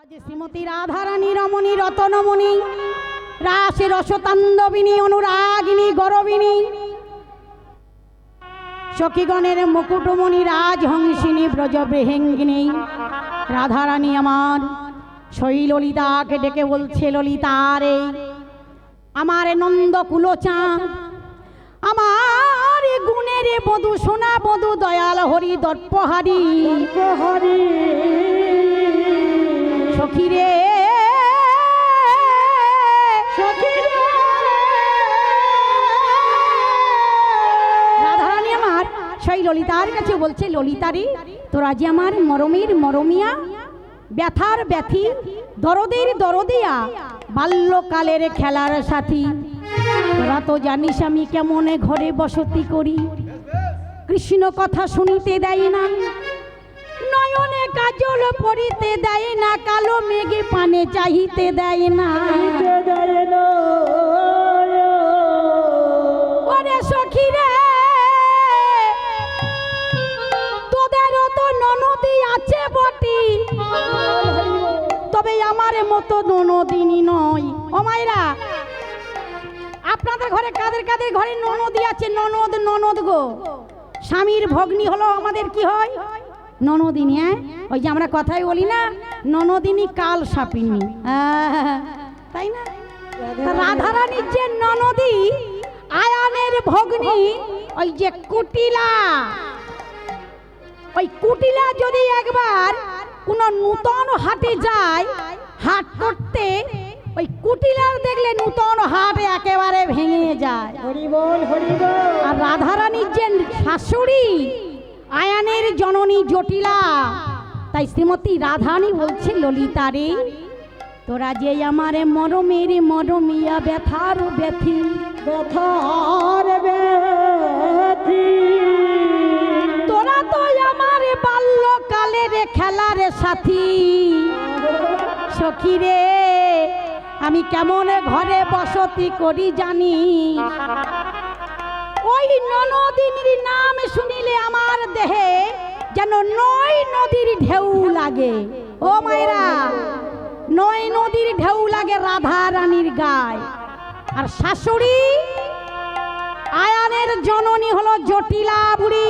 আজ শ্রীমতী রাধারানী রমণী রতনমণি রাসে রসতাণ্ডবিনী অনুরাগিনী গরবিনী সখীগণের মুকুটমণি রাজহংসিনী ব্রজবেহেঙ্গিনী রাধারানী আমার সই ললিতাকে ডেকে বলছে, ললিতা রে আমার নন্দ কুলচাঁদ, আমার গুণের বধূ সোনা বধূ দয়াল হরি দর্পহারি সখী রে রাধারানী আমার সেই ললিতার কাছে বলছে, ললিতারি তোরা যে আমার মরমের মরমিয়া, ব্যথার ব্যথী, দরদের দরদিয়া, বাল্যকালের খেলার সাথী, তোরা তো জানিস আমি কেমনে ঘরে বসতি করি, কৃষ্ণ কথা শুনিতে দেয় না, নয়নে কাজল পরিতে দেয় না, কালো মেঘে পানে চাহিতে দেয় না, ওরে সখী রে তোদেরও তো ননদি আছে বটি, তবে আমার মতো ননদিনী নয়। ও মায়েরা, আপনাদের ঘরে কাদের কাদের ঘরে ননদি আছে? ননদ ননদ গো, স্বামীর ভগ্নী হলো আমাদের কি হয়? ননদিনী। হ্যাঁ, ওই যে আমরা কথাই বলি না, ননদিনী কাল সাপিনী, তাই না? রাধারানীর যে ননদি আয়ানের ভগ্নী ওই যে কুটিলা, ওই কুটিলা যদি একবার কোন নূতন হাটে যায় হাট করতে, ওই কুটিলার দেখলে নূতন হাট একেবারে ভেঙে যায়। আর রাধারানীর যে শাশুড়ি আয়ানের জননী জটিলা, তাই শ্রীমতী রাধারানী বলছে, ললিতা রে তোরা যে আমারে মরমের মরমিয়া, ব্যথার ব্যথি ব্যথার ব্যথি, তোরা তো আমার বাল্যকালের খেলার সাথী, সখী রে আমি কেমন ঘরে বসতি করি জানি, ওই ননদিনীর নাম শুনিলে আমার দেহে যেন নয় নদীর ঢেউ লাগে। ও মায়েরা, নয় নদীর ঢেউ লাগে রাধা রানীর গায়ে। আর শাশুড়ি আয়ানের জননী হলো জটিলা বুড়ি।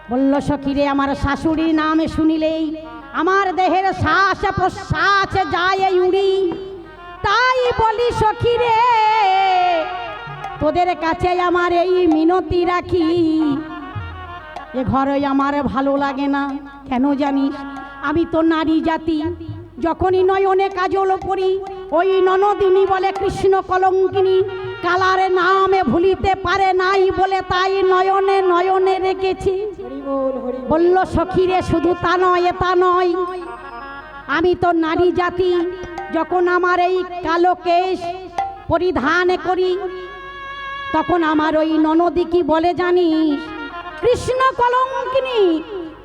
বলল, সখী রে আমার শাশুড়ির নাম শুনিলেই আমার দেহের শ্বাস প্রশ্বাস যায় উড়ি, তাই বলি সখী রে তোদের কাছে আমার এই মিনতি রাখি, এ ঘরে আমার ভালো লাগে না। কেন জানিস? আমি তো নারী জাতি, যখনই নয়নে কাজল পরি ওই ননদিনী বলে কৃষ্ণ কলঙ্কিনী, কালার নামে ভুলিতে পারে নাই বলে তাই নয়নে নয়নে রেখেছি। বলল, সখী রে শুধু তা নয়, তা নয়, আমি তো নারী জাতি, যখন আমার এই কালো কেশ পরিধান করি তখন আমার ওই ননদি কি বলে জানিস? কৃষ্ণ কলঙ্কিনী,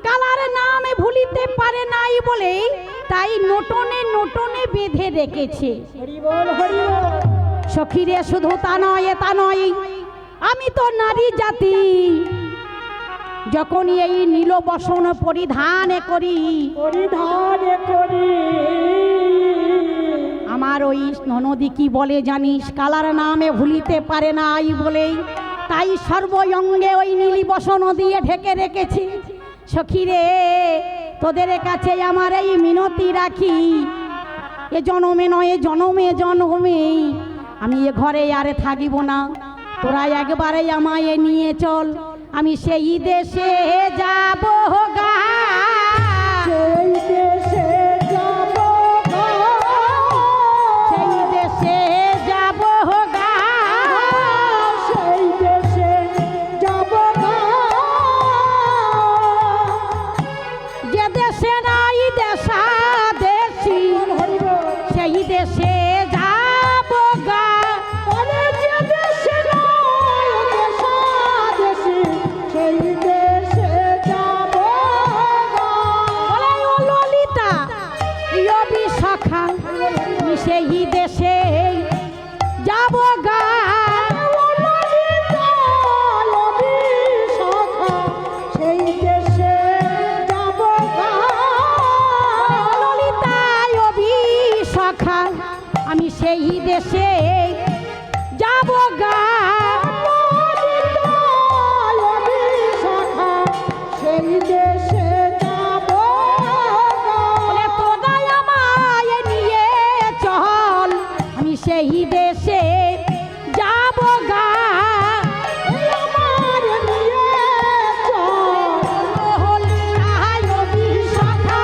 কালার নামে ভুলিতে পারে নাই বলে তাই নোটনে নোটনে বেঁধে রেখেছে। সখী রে শুধু তা নয়, তা নয়, আমি তো নারী জাতি, যখন এই নীল বসন পরিধান করি আমার ওই ননদি কি বলে জানিস? কালার নামে ভুলিতে পারে নাই বলেই তাই সর্বঙ্গে ওই নীলি বসন দিয়ে ঢেকে রেখেছি। সখী রে তোদের কাছে আমার এই মিনতি রাখি, এ জনমে নয়, জনমে জনমে আমি এ ঘরে আর থাকিব না, তোরা একবারে আমায় নিয়ে চল, আমি সেই দেশে যাব গা, সেই দেশে যাব গা, সেই দেশে যাব গা, সেই দেশে যাব গা, যে দেশে নাই দেশা দেশি, সেই দেশে যাব গা, যে দেশে নাই দেশা দেশি, সেই দেশে যাব গা। ও ললিতা রবি সখা, সেই দেশে যাব গা, সেই দেশে যাব গা, ললিতা সেই দেশে যাব গা, সেই দেশে যাব বলে তোরা আমায় নিয়ে চল, আমি সেই দেশে যাব গা। আমার নিয়ে চল বিশাখা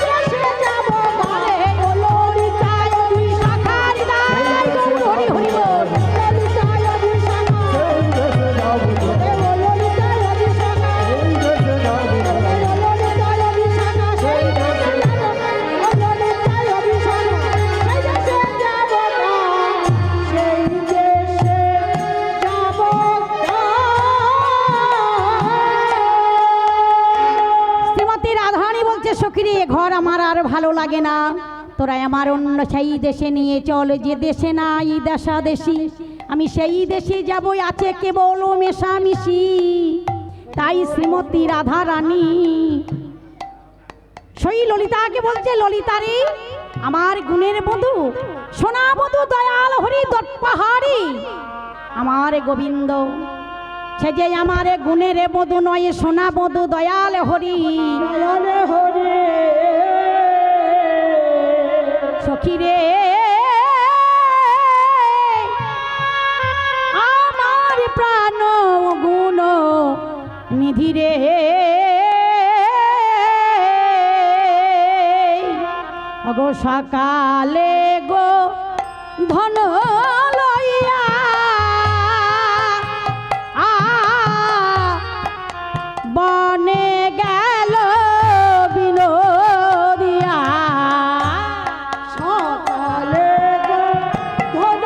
সেই দেশে যাব বলে ললিতায় বিশাখার দায় হরি হরি বল। ললিতায় বিশাখা ললিতায় বিশাখা ললিতায় বিশাখা সেই দেশে যাব ললিতায় বিশাখা সেই দেশে যাব সেই দেশে যাব শ্রীমতী রাধারানী বলছে সখীরে এ ঘর আমার আর ভালো লাগে না, তোরা আমার অন্য সেই দেশে নিয়ে চল, যে দেশে নাই দেশাদেশি, আমি সেই দেশে যাব, আছে কেবল মেশামিশি। তাই শ্রীমতী রাধারানী সেই ললিতাকে বলছে, ললিতারে আমার গুণের বধূ, সোনা বধূ, দয়াল হরি দৎপাহাড়ি আমার গোবিন্দ, সে যে আমার গুণের বধূ নয়, সোনা বধূ দয়াল হরি। দয়াল হরে সখী রে আমার প্রাণ গুণ নিধি রে, অগো সকালে গো ধন লইয়া বনে গেল বিনোদিয়া, সকালে ধন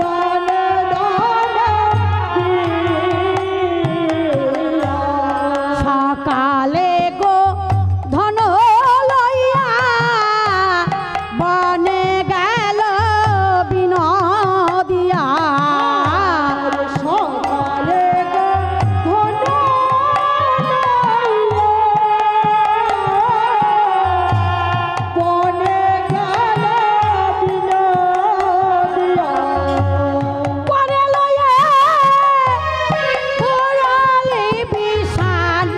বনে সকালে গো ধন লইয়া বনে গেল বিনোদিয়া, সকালে ধন বনে গেল বিনোদিয়া পরে লয়ে পুরালি বিশাল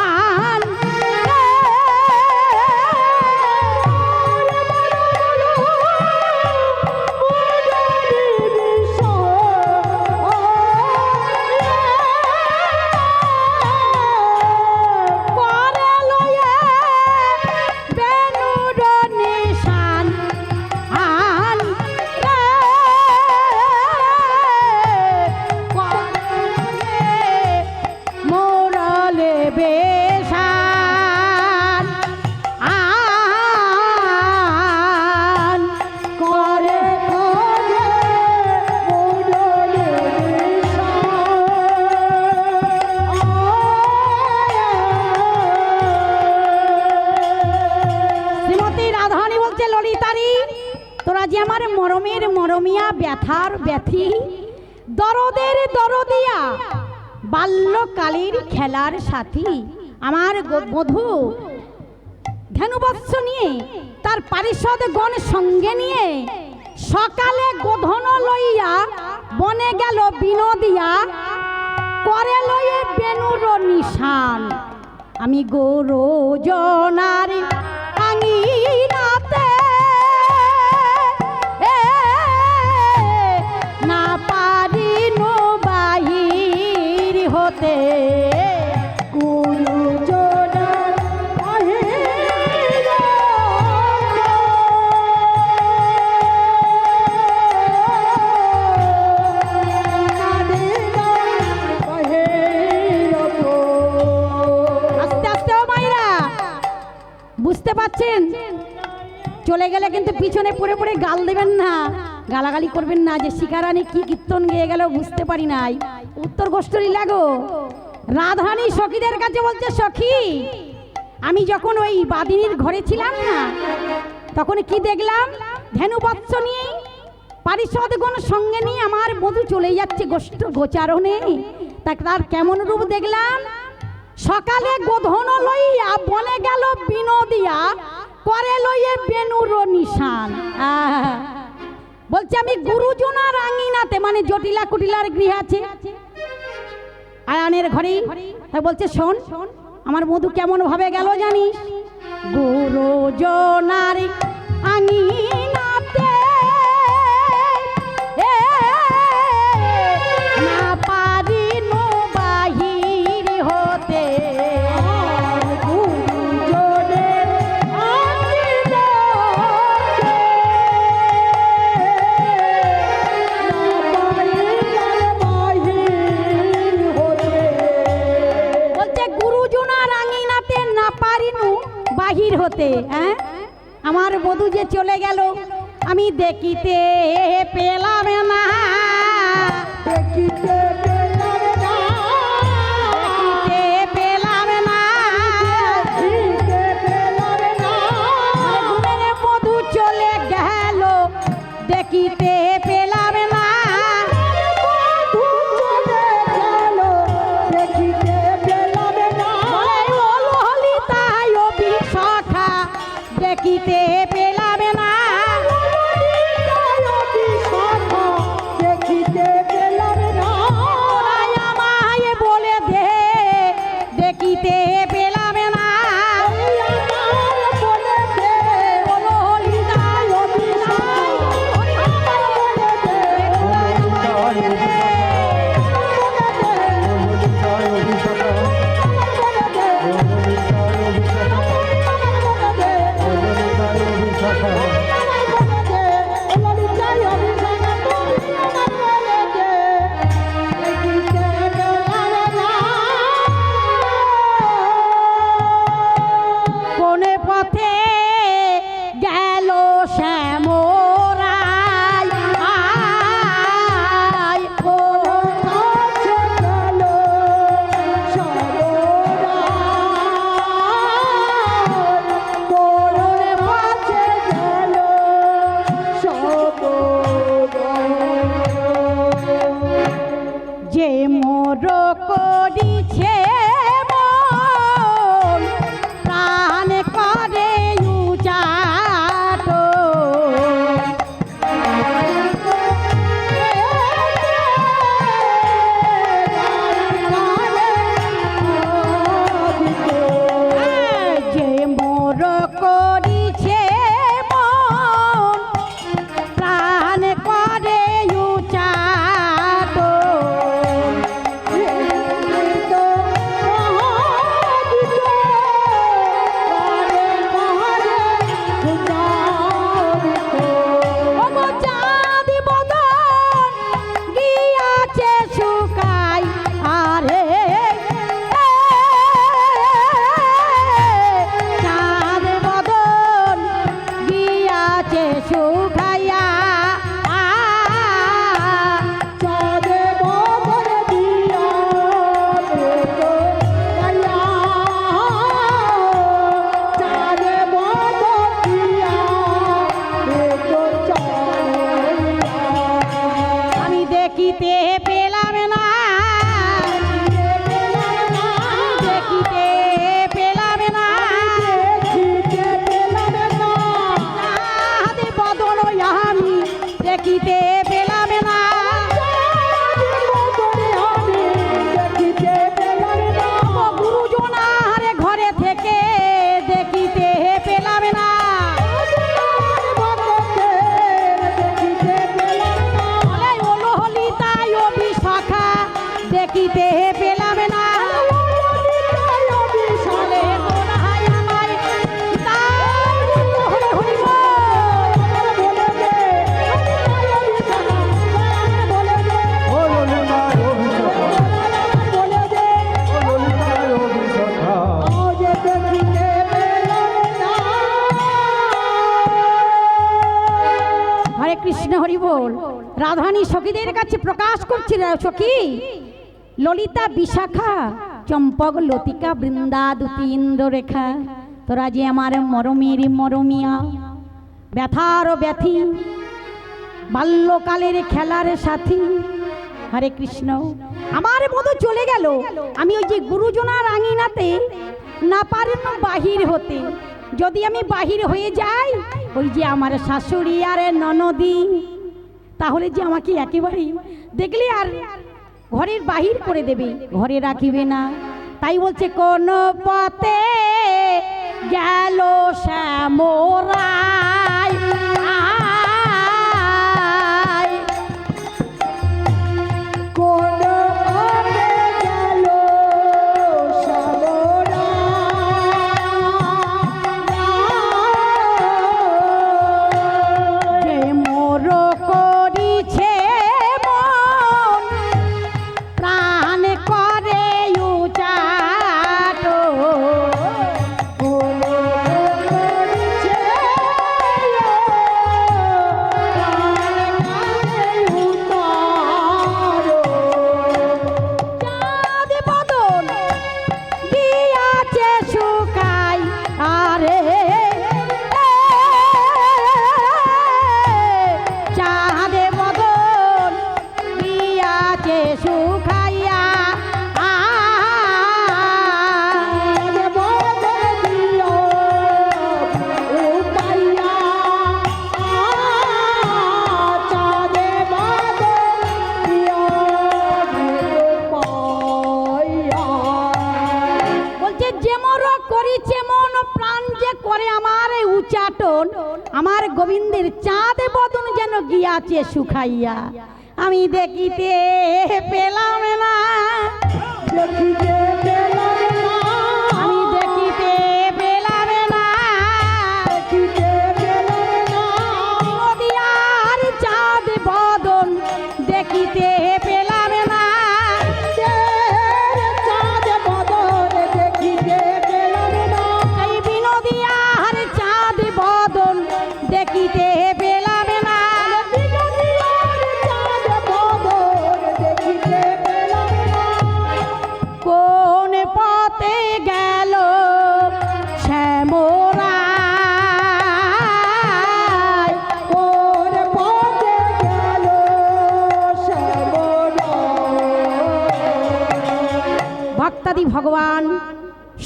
আন পরে লয়ে বেনুর নিশান আন রে, পরে মোরলে বেশান আন করে শ্রীমতী রাধারানী বলছে, ললিতারি তোরা যে আমার মরমের মরমিয়া, ব্যথার ব্যথি, দরদের দরদিয়া, বাল্যকালের খেলার সাথী, আমার বধূ ধেনুবৎস নিয়ে তার পারিষদ গণ সঙ্গে নিয়ে সকালে গোধন লইয়া বনে গেল বিনোদিয়া, করে লয়ে বেনুর নিশান, আমি গরু জনার আঙিনাতে না পারি নো বাহির হতে, গুরুজনার বাহিরে আস্তে আস্তে ও মাইরা বুঝতে পাচ্ছেন, চলে গেলে কিন্তু পিছনে পড়ে পড়ে গাল দেবেন না, গালাগালি করবেন না, যে শিকারানি কি কীর্তন গেয়ে গেল বুঝতে পারি নাই, উত্তর গোষ্ঠী লাগো। রাধারানী সখীদের কাছে বলছে, সখী আমি যখন ওই বাদিনীর ঘরে ছিলাম না, তখন কি দেখলাম, ধেনু বৎস নিয়ে পারিষদগণ সঙ্গে নিয়ে আমার বধূ চলে যাচ্ছে গোষ্ঠ গোচারণে, তার কেমন রূপ দেখলাম, সকালে গোধন লইয়া বনে গেল বিনোদিয়া, করে লইয়ে বেনুর নিশান। বলছে আমি গুরুজনার আঙিনাতে, মানে জটিলা কুটিলার গৃহ আছে আয়ানের ঘরে, তাই বলছে শোন আমার মধু কেমন ভাবে গেল জানিস? গুরুজনার আঙিনাতে না পারিনু বাহির হতে, গুরুজনের আঙিনাতে না পারিলাম বাহির হতে। বলছে গুরুজনার আঙিনাতে না পারিনু বাহির হতে। হ্যাঁ, আমার বধূ যে চলে গেল আমি দেখিতে পেলাম না, দেখিতে পেলাম না, দেখিতে পেলাম না, দেখিতে পেলাম না। ঘুমের বধূ চলে গেল দেখিতে পেলাম না, বধূ চলে গেল, দেখিতে পেলাম না। ললিতায় বিশাখা দেখিতে পেলাম না, দেখিতে পেলাম না। ওরাই আমায় বলে দে দেখিতে পেলাম না, বলে দে, ললিতায় বিশাখা কোনে পথে গেল শ্যামরাই, আয় ও যে মোর করিছে মন প্রাণ করে উজাট, যে মোর করিছে মন প্রাণ করে উজাট, ওগো চাঁদ বদন গিয়াছে শুকাই, আরে চাঁদ বদন গিয়াছে শুকাইয়া, চাঁদে বদন দিয়া চাঁদে বদন দিয়া আমি দেখিতে পেলাম না, দেখিতে পেলাম না, চাঁদ বদন আমি দেখিতে পেলাম না, ও গুরুজনার ঘরে থেকে দেখিতে পেলাম না, বলে ও ললিতায় বিশাখা দেখিতে পেলাম না, বলে তোরাই আমায় তাই হরি হরি হরে কৃষ্ণ হরি বল। রাধানী সখীদের কাছে প্রকাশ করছে, সখী ললিতা বিশাখা চম্পক লতিকা বৃন্দা দুতি ইন্দ্ররেখা, তোরা যে আমার মরমের মরমিয়া, ব্যথার ব্যথী বাল্যকালের খেলার সাথী, হরে কৃষ্ণ। আমার মতো চলে গেল, আমি ওই যে গুরুজনার আঙিনাতে না পারেন বাহির হতে। যদি আমি বাহির হয়ে যাই, ওই যে আমার শাশুড়ি আর ননদি, তাহলে যে আমাকে একেবারেই দেখলে আর ঘরের বাহির করে দেবে, ঘরে রাখিবে না। তাই বলছে কোন পথে গেল শ্যামরায়, কোন পথে গেল শ্যামরা, যে মোর করিছে মন প্রাণ করে উচাট, কোন করিছে উতার, চাঁদ বদন দিয়াছে শুকাই, আরে চাঁদ বদন দিয়াছে শুকাইয়া, চাঁদে বদন দিও উপাইয়া, চাঁদে বদন দিও উপাইয়া। বলছে যে মোর করিছে মন প্রাণ যে করে আমার উচাটন, আমার গোবিন্দের চাঁদ বদন যেন গিয়াছে শুকাইয়া, আমি দেখিতে পেলাম না, দেখিতে পেলাম না, আমি দেখিতে পেলাম না, দেখিতে পেলাম না, নদিয়ার চাঁদ বদন দেখিতে পেলাম না, চাঁদ বদন দেখিতে পেলাম না, এই বিনোদিয়ার চাঁদ বদন দেখিতে পেলাম না। চাঁদ বদন দেখিতে পেলাম না, কোন পথে গেল শ্যামরায়, কোন পথে গেল শ্যামরা। ভক্তাদি ভগবান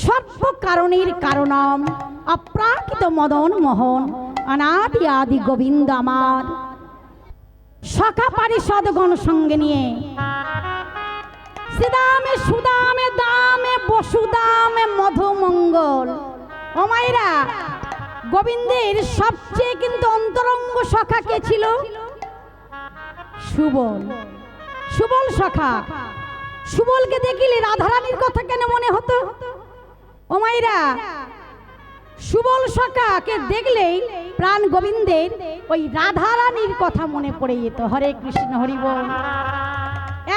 সর্ব কারণের কারণম, অপ্রাকৃত মদন মোহন, অনাদি আদি গোবিন্দ আমার সখা পারিষদগণ সঙ্গে নিয়ে শ্রীদামে সুদামে দামে বসুদামে মধুমঙ্গল। ও মায়েরা, গোবিন্দের সবচেয়ে কিন্তু অন্তরঙ্গ সখা কে ছিল? সুবল। সুবল সখা। সুবলকে দেখিলে রাধারানীর কথা কেন মনে হতো? ও মায়েরা, সুবল সখাকে দেখলেই প্রাণ গোবিন্দের ওই রাধারানীর কথা মনে পড়ে যেত। হরে কৃষ্ণ, হরি বল।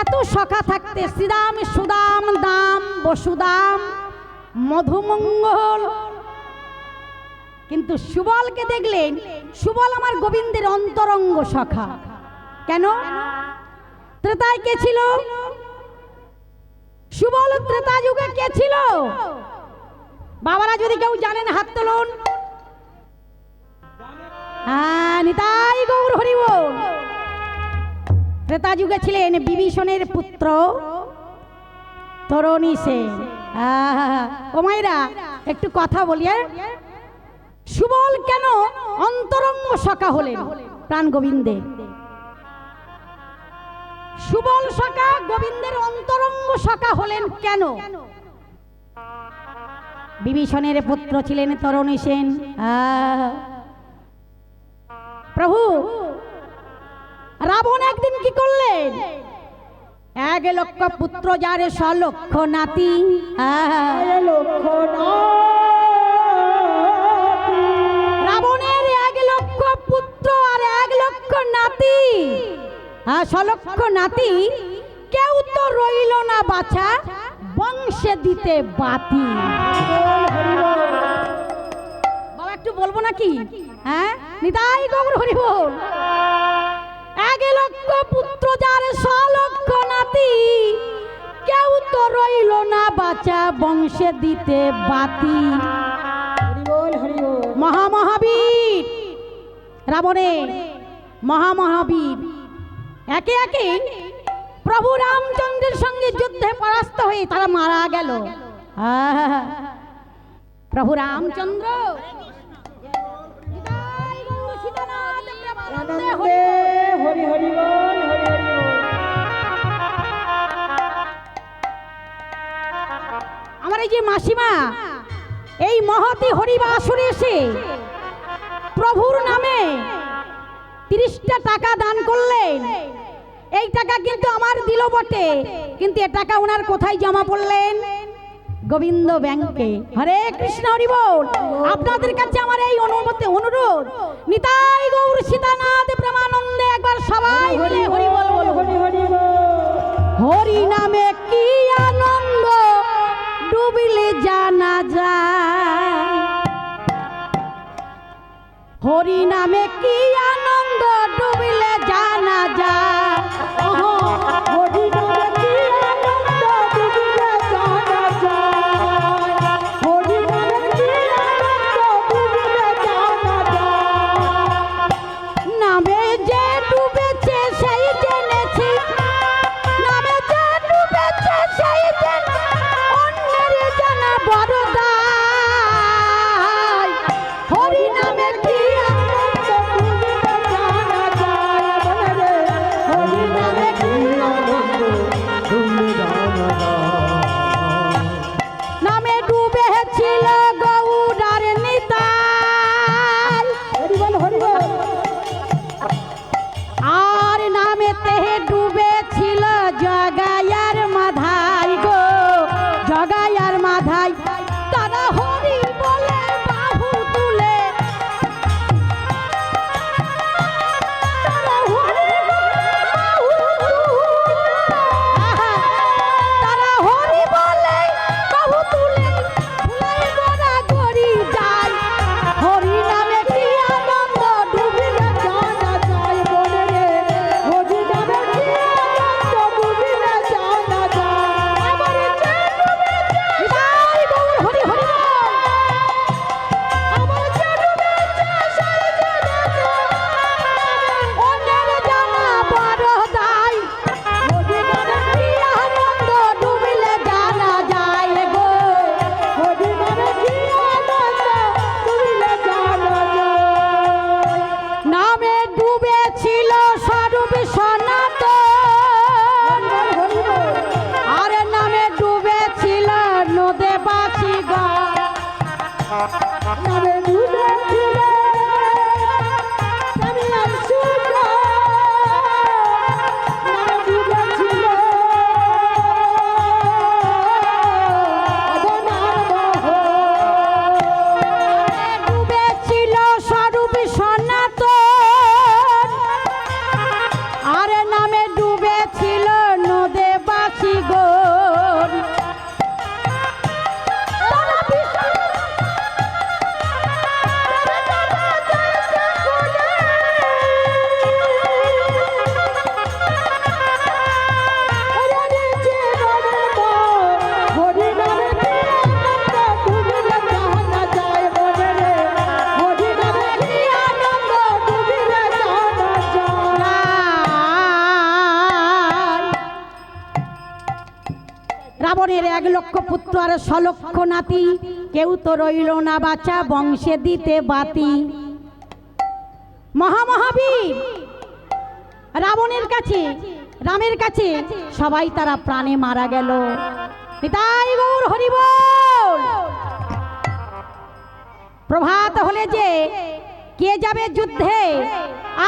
এত সখা থাকতে শ্রীদাম সুদাম দাম বসুদাম মধুমঙ্গল, কিন্তু সুবলকে দেখলেন, সুবল আমার গোবিন্দের অন্তরঙ্গ সখা। কেন? ত্রেতায় কে ছিল? সুবল ত্রেতা যুগে কে ছিল? বাবারা যদি কেউ জানেন হাত তুলুন। হ্যাঁ, নিতাই গৌর হরি বল। ত্রেতা যুগে ছিলেন বিভীষণের পুত্র তরণী সেন। ও মায়েরা, একটু কথা বলি। সুবল কেন অন্তরঙ্গ সখা হলেন প্রাণ গোবিন্দের? সুবল সখা গোবিন্দের অন্তরঙ্গ সখা হলেন কেন? বিভীষণের পুত্র ছিলেন তরণী সেন। প্রভু রাবণ একদিন কি করলেন? 1,00,000 পুত্র যারে 1,00,000 নাতি। রাবণের 1,00,000 পুত্র আর 1,00,000 নাতি, 1,00,000 নাতি, কেউ তো রইল না বাছা বংশে দিতে বাতি। বাবা একটু বলবো নাকি? হ্যাঁ, নিতাই গৌর হরি বল। 1,00,000 পুত্র যার 1,00,000 নাতি, কেউ তো রইল না বাছা বংশে দিতে বাতি। মহামহাবীর রাবণের, মহামহাবীর একে একে প্রভু রামচন্দ্রের সঙ্গে যুদ্ধে পরাস্ত হয়ে তারা মারা গেল। আহা! প্রভু রামচন্দ্র আনন্দে হরি হরি বল, হরি হরি বল। আমার এই যে মাসিমা এই মহতি হরিবাসরে এসে প্রভুর নামে 30টা টাকা দান করলেন। এই টাকা কিন্তু আমার দিল বটে, কিন্তু এ টাকা ওনার কোথায় জমা পড়লেন? গোবিন্দ ব্যাংকে। হরে কৃষ্ণ হরি বল। আপনাদের কাছে আমার এই অনুরোধ, নিতাই গৌর সীতানাথ প্রেমানন্দে একবার সবাই মিলে হরি বল বলো। হরি হরি বল। হরি নামে কি আনন্দ ডুবিলে জানা যায়, হরি নামে কি আনন্দ ডুবিলে জানা যায়। হরি নামে কি আনন্দ ডুবিলে জানা যায়। হরি নামে কি আনন্দ ডুবিলে জানা যায়। নামে যে ডুবেছে সেই জেনেছে, নামে যে ডুবেছে সেই জেনে অন্যের জানা বড় দায়। হরি নামে কি আনন্দ ডুবিলে জানা যায়। বলে রে, হরি নামে কি আনন্দ ডুবিলে জানা যায়। নামে ডুবেছিল গৌরার নিতাই, হরি বল, হরি বল। আর নামে তেহে ডুবেছিল জগায়ার মাধাই গো, জগায়ার মাধাই। তারা হরি বলে বাহু তুলে, তারা হরি বলে বাহু তুলে, আহা! তারা হরি বলে বাহু তুলে ফুলাই গড়া গড়ি যায়। হরি নামে কি আনন্দ ডুবিলে জানা যায়। বলে রে, হরি নামে কি আনন্দ ডুবিলে জানা যায়। আমার যে ডুবেছে নিতাই গৌর হরি হরি বল। আমার যে ডুবেছে সেই জেনেছে অন্যের জানা বড় দায়। হরি নামে কি আনন্দ ডুবিলে জানা যায় গো। হরি নামে কি আনন্দ ডুবিলে জানা যায়। নামে ডুবেছিল স্বরূপ সনাতন, হরি বল। আর নামে ডুবেছিল নদেবাসী গণ। নামে ডুবেছিল কামিয়ার সূর্য। নামে ডুবেছিল অবনার মোহ। ডুবেছিল স্বরূপ সনাতন, আর নামে ডুবেছিল নদেবাসী গণ। তারা ভীষণ হরি জীবনের মোহ। হরি নামে কি আনন্দ ডুবিলে জানা যায়। বলে রে, হরি নামে কি আনন্দ ডুবিলে জানা যায়। রাবণের 1 লক্ষ পুত্র আর 6 লক্ষ নাতি, কেউ তো রইল না বাঁচা বংশে দিতে বাতি। মহামহাবীর রাবণের কাছে, রামের কাছে সবাই তারা প্রাণে মারা গেল। নিতাই গৌর হরি বল। প্রভাত হলে যে কে যাবে যুদ্ধে,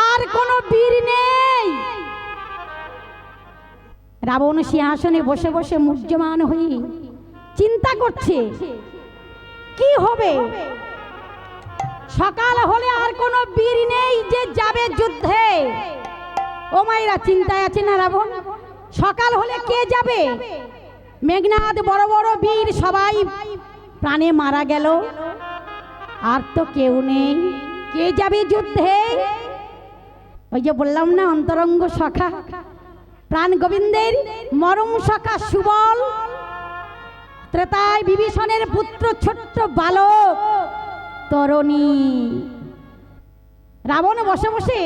আর কোনো বীর নেই। রাবণ সিংহাসনে বসে বসে মুহ্যমান হয়ে চিন্তা করছে কি হবে। সকাল হলে আর কোনো বীর নেই যে যাবে যুদ্ধে। ও মায়েরা চিন্তায় আছে না রাবণ? সকাল হলে কে যাবে? মেঘনাদ বড় বড় বীর সবাই প্রাণে মারা গেল, আর তো কেউ নেই। কে যাবে যুদ্ধে? ওই যে বললাম না, অন্তরঙ্গ সখা প্রাণ গোবিন্দের মরম সখা সুবল, ত্রেতায় বিভীষণের পুত্র ছোট্ট বালক তরণী। রাবণ বসে বসে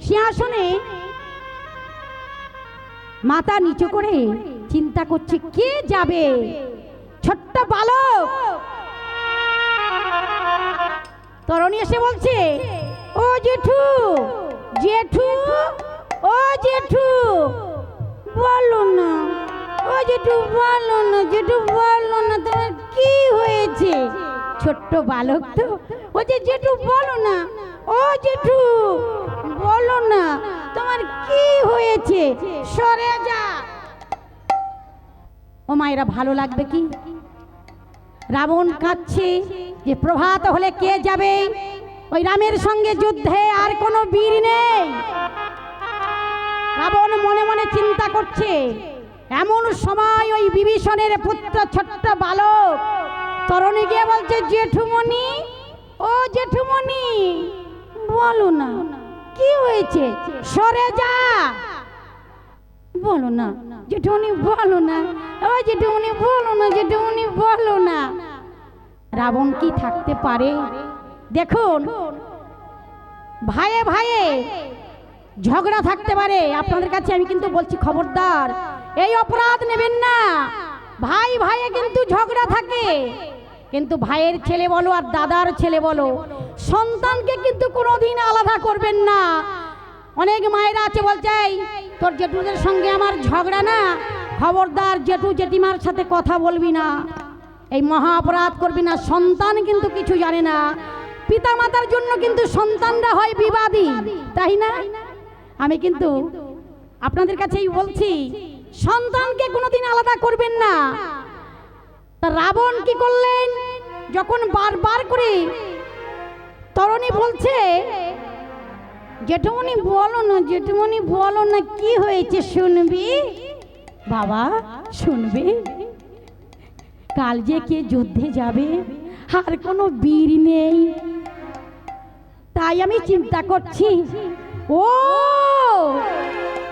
সিংহাসনে মাথা নিচু করে চিন্তা করছে কে যাবে। ছোট্ট বালক তরুণী এসে বলছে, ও জেঠু, জেঠু, ও জেঠু, বলো না, ও জেঠু বলো না, জেঠু বলো না, তোমার কি হয়েছে? ছোট্ট বালক তো, ও যে জেঠু বলো না, ও জেঠু বলো না, তোমার কি হয়েছে? সরে যা। ও মায়েরা, ভালো লাগবে কি? রাবণ কাঁদছে যে প্রভাত হলে কে যাবে ওই রামের সঙ্গে যুদ্ধে, আর কোনো বীর নেই। রাবণ মনে মনে চিন্তা করছে। এমন সময় ওই বিভীষণের পুত্র ছোট্ট বালক তরুণী গিয়ে বলছে, জেঠুমণি, ও জেঠুমণি বলো না, কি হয়েছে? সরে যা। বলো না জেঠুমণি, বলো না, ও জেঠুমণি বলো না, জেঠুমণি বলো না। রাবণ কি থাকতে পারে? দেখুন, ভাইয়ে ভাইয়ে ঝগড়া থাকতে পারে। আপনাদের কাছে আমি কিন্তু বলছি, খবরদার এই অপরাধ নেবেন না। ভাই ভাইয়ে কিন্তু ঝগড়া থাকে, কিন্তু ভাইয়ের ছেলে বলো আর দাদার ছেলে বলো, সন্তানকে কিন্তু কোনোদিন আলাদা করবেন না। অনেক মায়েরা আছে বলছে, এই তোর জেঠুদের সঙ্গে আমার ঝগড়া না, খবরদার জেঠু জেঠিমার সাথে কথা বলবি না, এই মহা অপরাধ করবি না। সন্তান কিন্তু কিছু জানে না, পিতা মাতার জন্য কিন্তু সন্তানরা হয় বিবাদী, তাই না? আমি কিন্তু আপনাদের কাছেই বলছি, সন্তানকে কোনোদিন আলাদা করবেন না। তা রাবণ কি করলেন? যখন বারবার করে তরুণী বলছে, জেঠুমণি বলো না, জেঠুমণি বলো না, কি হয়েছে শুনবি? বাবা শুনবে, কাল যে কে যুদ্ধে যাবে, আর কোনো বীর নেই, তাই আমি চিন্তা করছি। ও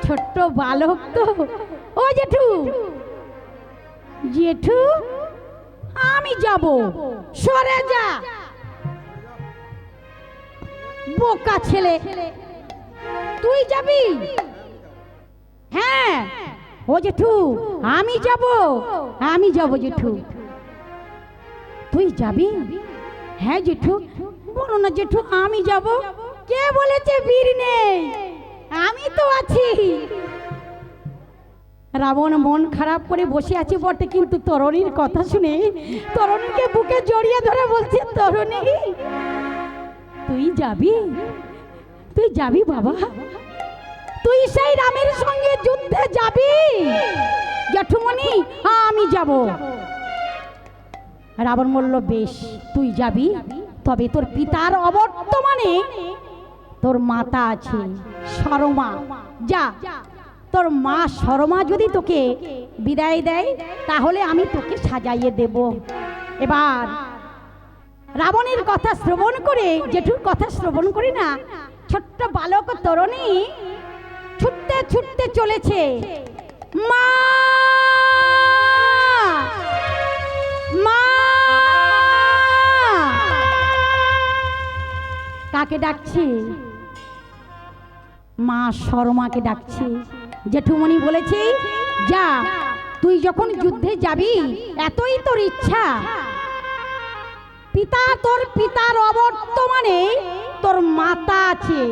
ছোট্ট বালক তো, ও জেঠু, জেঠু আমি যাব, সরে যা। বোকা ছেলে, তুই যাবি? হ্যাঁ, ও জেঠু আমি যাব, আমি যাব জেঠু। তুই যাবি? হ্যাঁ জেঠু। বলো না জেঠু, আমি যাব। কে বলেছে বীর নেই? আমি তো আছি। রাবণ মন খারাপ করে বসে আছে বটে, কিন্তু তরুণীর কথা শুনে তরুণীকে বুকে জড়িয়ে ধরে বলছে, তরুণী তুই যাবি? তুই যাবি বাবা? তুই সেই রামের সঙ্গে যুদ্ধে যাবি? জেঠুমণি আমি যাব। রাবণ বলল, বেশ তুই যাবি, তবে তোর পিতার অবর্তমানে তোর মাতা আছে সরমা, যা। তোর মা সরমা যদি তোকে বিদায় দেয়, তাহলে আমি তোকে সাজাইয়ে দেব। এবার রাবণের কথা শ্রবণ করে, জেঠুর কথা শ্রবণ করি না, ছোট্ট বালক তরুণী ছুটতে ছুটতে চলেছে। মা, মা, কাকে ডাকছে? মা শর্মাকে ডাকছে। জেঠুমণি বলেছে, যা, তুই যখন যুদ্ধে যাবি, এতই তোর ইচ্ছা, পিতা, তোর পিতার অবর্তমানে তোর মাতা আছে,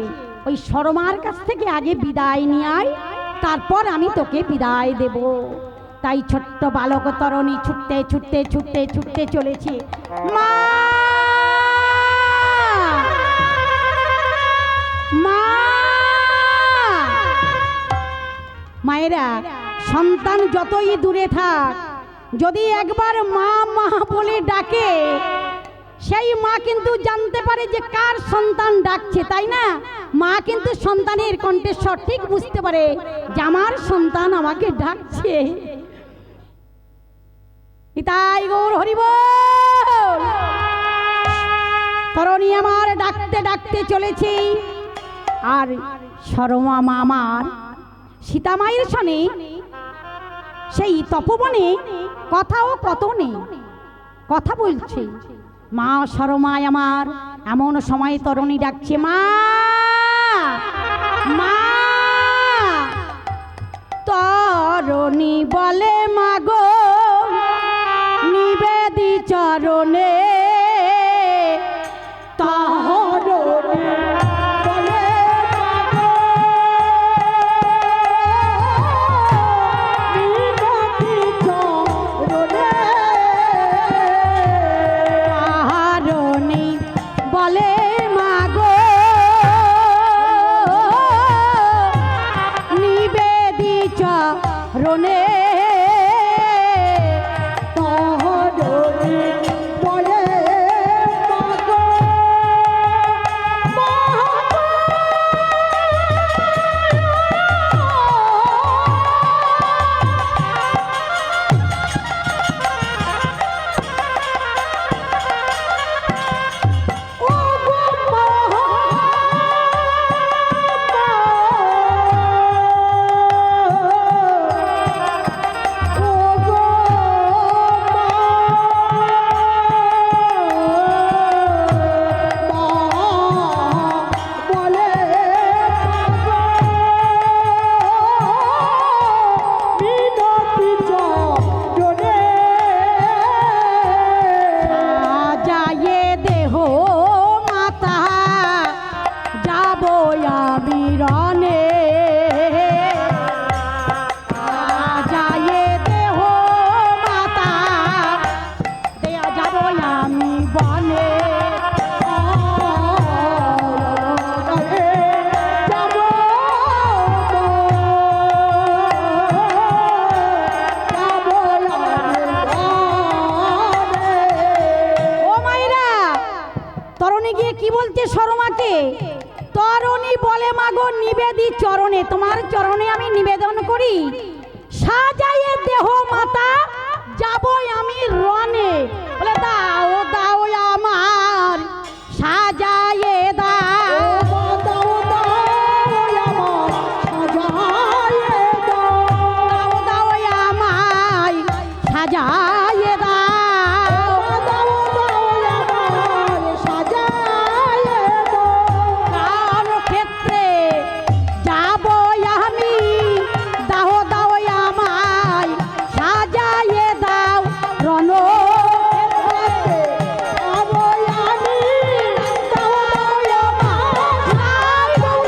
ওই শর্মার কাছ থেকে আগে বিদায় নিয়ে আয়, তারপর আমি তোকে বিদায় দেব। তাই ছোট্ট বালক তরুণী ছুটতে ছুটতে ছুটতে ছুটতে চলেছে। মা, মা। মায়েরা, সন্তান যতই দূরে থাক, যদি একবার মা মা বলে ডাকে, সেই মা কিন্তু জানতে পারে যে কার সন্তান ডাকছে, তাই না? মা কিন্তু সন্তানের কণ্ঠস্বর ঠিক বুঝতে পারে যে আমার সন্তান আমাকে ডাকছে। তাই গৌর হরি বল। তরুণী আমার ডাকতে ডাকতে চলেছে, আর শর্মা মা আমার সীতা মায়ের সনে সেই তপবনে কথাও কত নেই, কথা বলছে। মা শর্মায় আমার এমন সময় তরুণী ডাকছে, মা, মা। তরণী বলে মাগো নিবেদি চরণে তাহরণী বলে মাগো মিনতি চরণে তারণী বলে মাগো নিবেদি চরণে তাহরণী বলে মাগো সাজায়ে দেহ মাতা যাব আমি রনে সাজায়ে দেহ মাতা দেয়া যাব আমি বনে ও মাইরা তরণী গিয়ে কি বলছে শর্মাকে তরণী বলে মাগো নিবেদি চরণে তোমার চরণে আমি নিবেদন করি সাজায়ে দেহ মাতা যাব আমি রনে বলে দাও দাও আমার সাজায়ে দাও দাও দাও আমায় সাজায়ে দাও কার ক্ষেত্রে যাব আমি দাও দাও আমায় সাজায়ে দাও রণ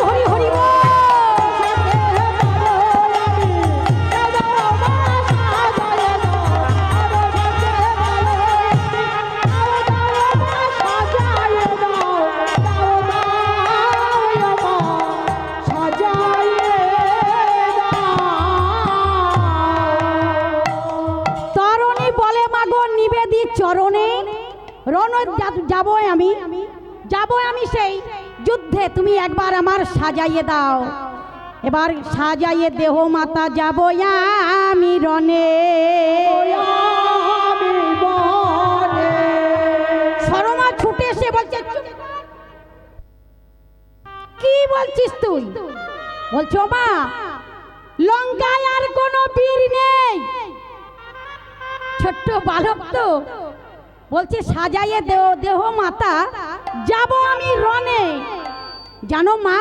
হরি হরি তরণী বলে মাগো নিবেদি চরণে রণ যাব আমি সেই যুদ্ধে তুমি একবার আমার সাজাইয়ে দাও এবার সাজাইয়ে দেহ মাতা যাব আমি রণে শর্মা ছুটে এসে বলছে "চুপ কর। কি বলছিস তুই বলছো মা লঙ্কায় আর কোনো বীর নেই ছোট্ট বালক তো বলছে সাজাইয়ে দেহ মাতা যাব আমি রণে জানো মা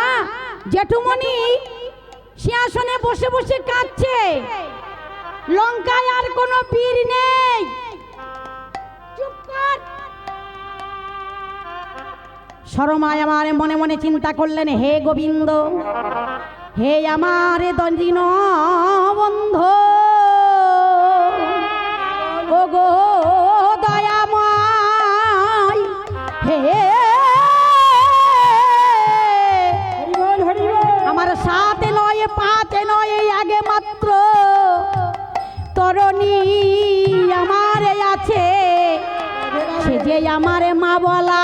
জেঠুমণি সিংহাসনে বসে বসে কাঁদছে লঙ্কায় আর কোনো বীর নেই চুপ কর শরমায় আমার মনে মনে চিন্তা করলেন হে গোবিন্দ হে আমার দীন বন্ধু ও গো দয়াময় হে আমার সাথে নয় পাঁচে নয় আগে মাত্র তরণী আমার আছে সে যে আমার মা বলা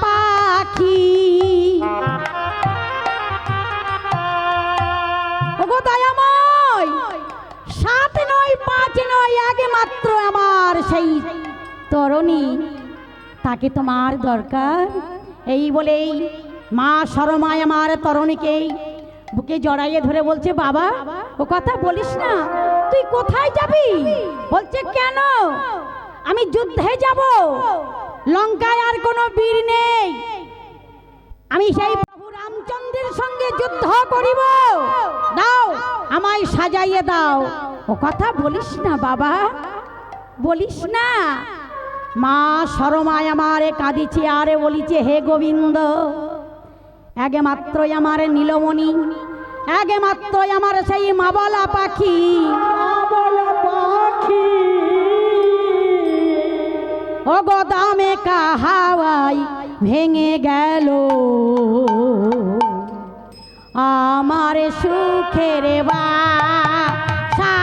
পাখি ওগো দয়াময় সাথে নয় পাঁচে নয় আগে মাত্র আমার সেই তরণী তাকে তোমার দরকার এই বলেই মা শরমায় আমার তরণীকে বুকে জড়াইয়ে ধরে বলছে বাবা ও কথা বলিস না তুই কোথায় যাবি বলছে কেন আমি যুদ্ধে যাব লঙ্কায় আর কোনো বীর নেই আমি সেই প্রভু রাম রামচন্দ্রের সঙ্গে যুদ্ধ করিব, দাও আমায় সাজাইয়ে দাও। ও কথা বলিস না বাবা, বলিস না। মা শরমায় আমারে কাঁদিছে আরে বলিছে, হে গোবিন্দ, আগে মাত্রই আমার নীলমণি, আগে মাত্রই আমার সেই মাবলা পাখি, বলা পাখি ও গোদামে কাহাওয়াই ভেঙে গেল আমার সুখের বাসা,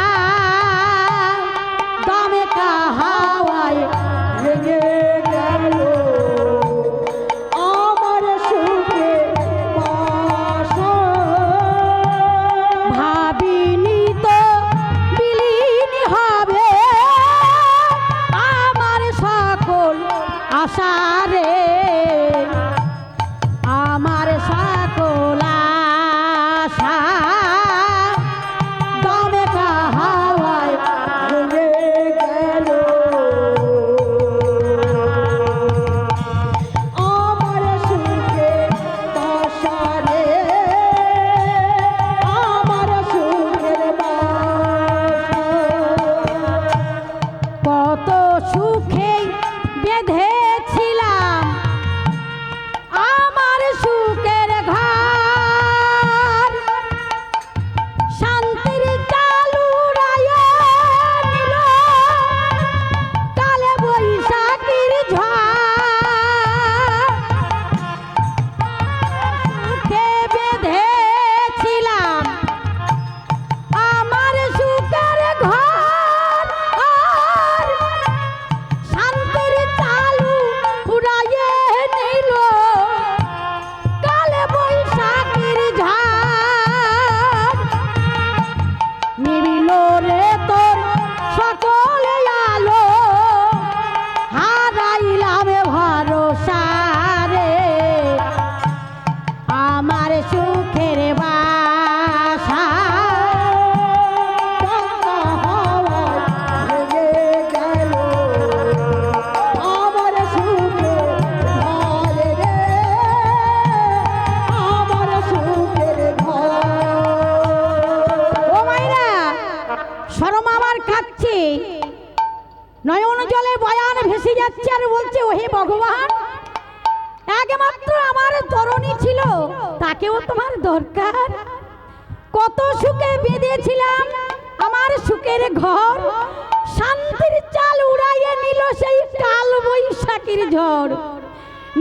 দামে কাহাওয়াই ভেঙে গেল আমার সুখে বাসা। ভাবিনি তো বিলীন হবে আমার সকল আশা রে, আমার সকল আশা দমে কাহাওয়ায় ভেঙে গেল আমার সুখে বাসা রে, আমার সুখের বাসা। কত সুখে বেঁধেছিলাম আমার সুখের ঘর, শান্তির চালু রায়ে নিল কালে বৈশাখীর ঝড়, সুখে বেঁধেছিলাম আমার সুখের ঘর, আর শান্তির চালু ফুরাইয়ে নিল কালে বৈশাখীর ঝড়, নিবিল রে তোর সকলে আলো, হারাইলাম ভরসা রে, আমার সুখের বাসা ভেঙে গেল আমার সুখে ঘর রে, আমার সুখের ঘর। ও মাইরা শরম আমার কাচ্ছে, নয়ন জলে বয়ান ভেসে যাচ্ছে আর বলছে, ওহে ভগবান, একমাত্র আমার তরণী ছিল, তাকেও তোমার দরকার। কত সুখে বেঁধেছিলাম আমার সুখের ঘর, শান্তির চাল উড়াইয়ে নিল সেই কাল বৈশাখীর ঝড়,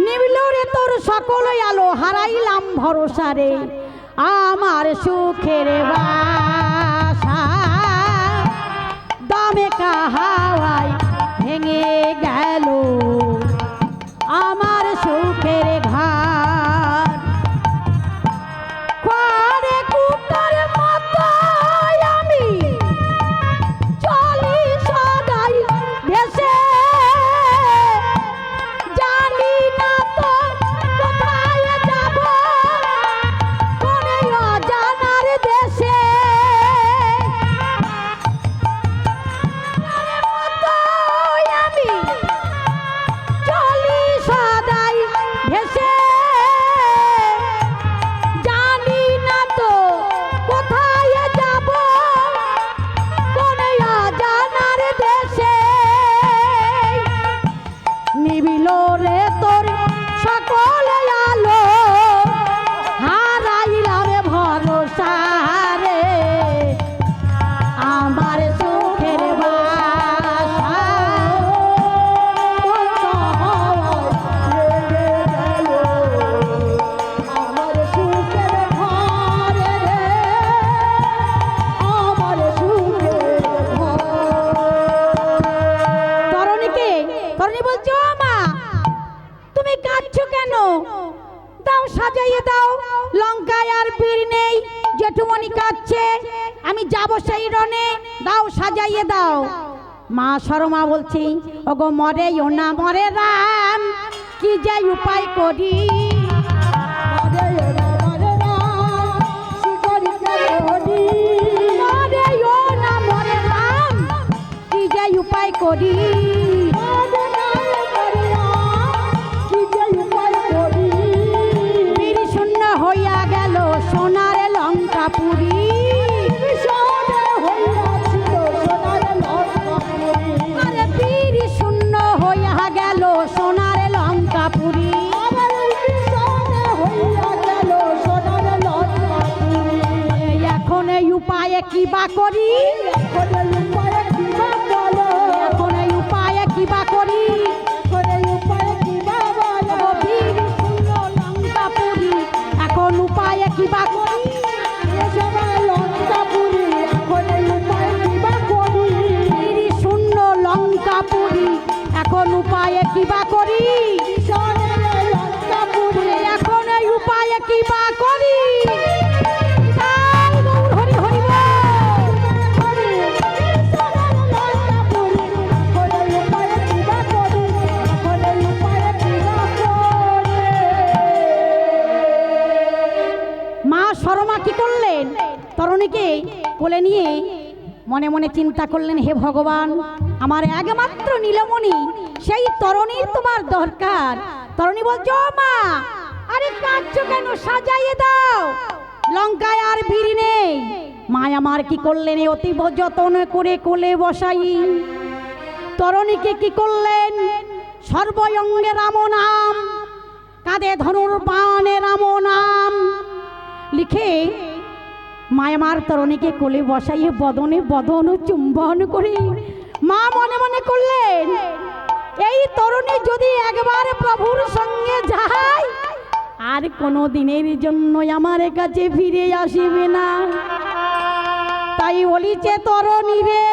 নিবিল রে তোর সকল আলো, হারাইলাম ভরসা রে, আমার সুখের বাসা দামে কাহাওয়ায় ভেঙে গেল আমার সুখের ঘর, খড়ে কুটার মতো আমি চলি সদাই ভেসে, জানি না তো কোথায় যাব কোন অজানার দেশে, আমি চলি সদাই ভেসে, জানি না তো কোথায় যাব কোন অজানার দেশে, নিবিল রে তোর সকল আলো, হারাইলাম ভরসা রে, আমার সুখের বাসা আমার সুখের ঘর রে, আমার সুখের ঘর। তরণীকে, তরণী বলছো, ও মা তুমি কাঁদছো কেন, দাও সাজাইয়ে দাও, লঙ্কায় আর বীর নেই, জেঠুমণি কাঁদছে, আমি যাব সেই রণে, দাও সাজাইয়ে দাও। মা শর্মা বলছি, ওগো মরে ও না মরে রাম, কি যে উপায় করি, মরে রাম, শিকড়িতে হরি। মরে ও না মরে রাম, কি যে উপায় করি, মরে রাম, কি যে উপায় করি। বীর শূন্য হইয়া বা করি, এখন এই উপায়ে কি বা বলো, এখন এই উপায়ে কি বা করি। এখন এই উপায়ে কি বা বলো, ও বীর শূন্য লঙ্কা পুরি, এখন উপায়ে কি বা করি। এ সময় লঙ্কা পুরি, এখন এই উপায়ে কি বা করি, বীর শূন্য লঙ্কা পুরি, এখন উপায়ে কি বা করি। কিশোরের এই লঙ্কা পুরি, এখন এই উপায়ে কি বা করি। তাই গৌর হরি হরি বল। করি, কিশোরের লঙ্কা পুরি, এখন এই উপায়ে কি বা করি, এখন এই উপায়ে কি বা করি। মা সরমা কি করলেন, তরুণীকে কোলে নিয়ে মনে মনে চিন্তা করলেন, হে ভগবান, আমার একমাত্র নীলমণি, সেই তরুণীর তোমার দরকার। তরুণী বলছো, "ও মা, আরে কাঁদছো কেন, সাজাইয়ে দাও, লঙ্কায় আর বীর নেই।" মা আমার কি করলেন, অতীব যত্ন করে কোলে বসাই তরুণীকে কি করলেন, সর্বঙ্গে রাম নাম, কাঁধে ধনুর বাণে রাম নাম লিখে মায়ামার তরুণীকে কোলে বসাইয়ে বদনে বদন চুম্বন করে মা মনে মনে করলেন, এই তরুণী যদি একবার প্রভুর সঙ্গে যায় আর কোনো দিনের জন্য আমার কাছে ফিরে আসিবে না। তাই বলিছে, তরুণী রে,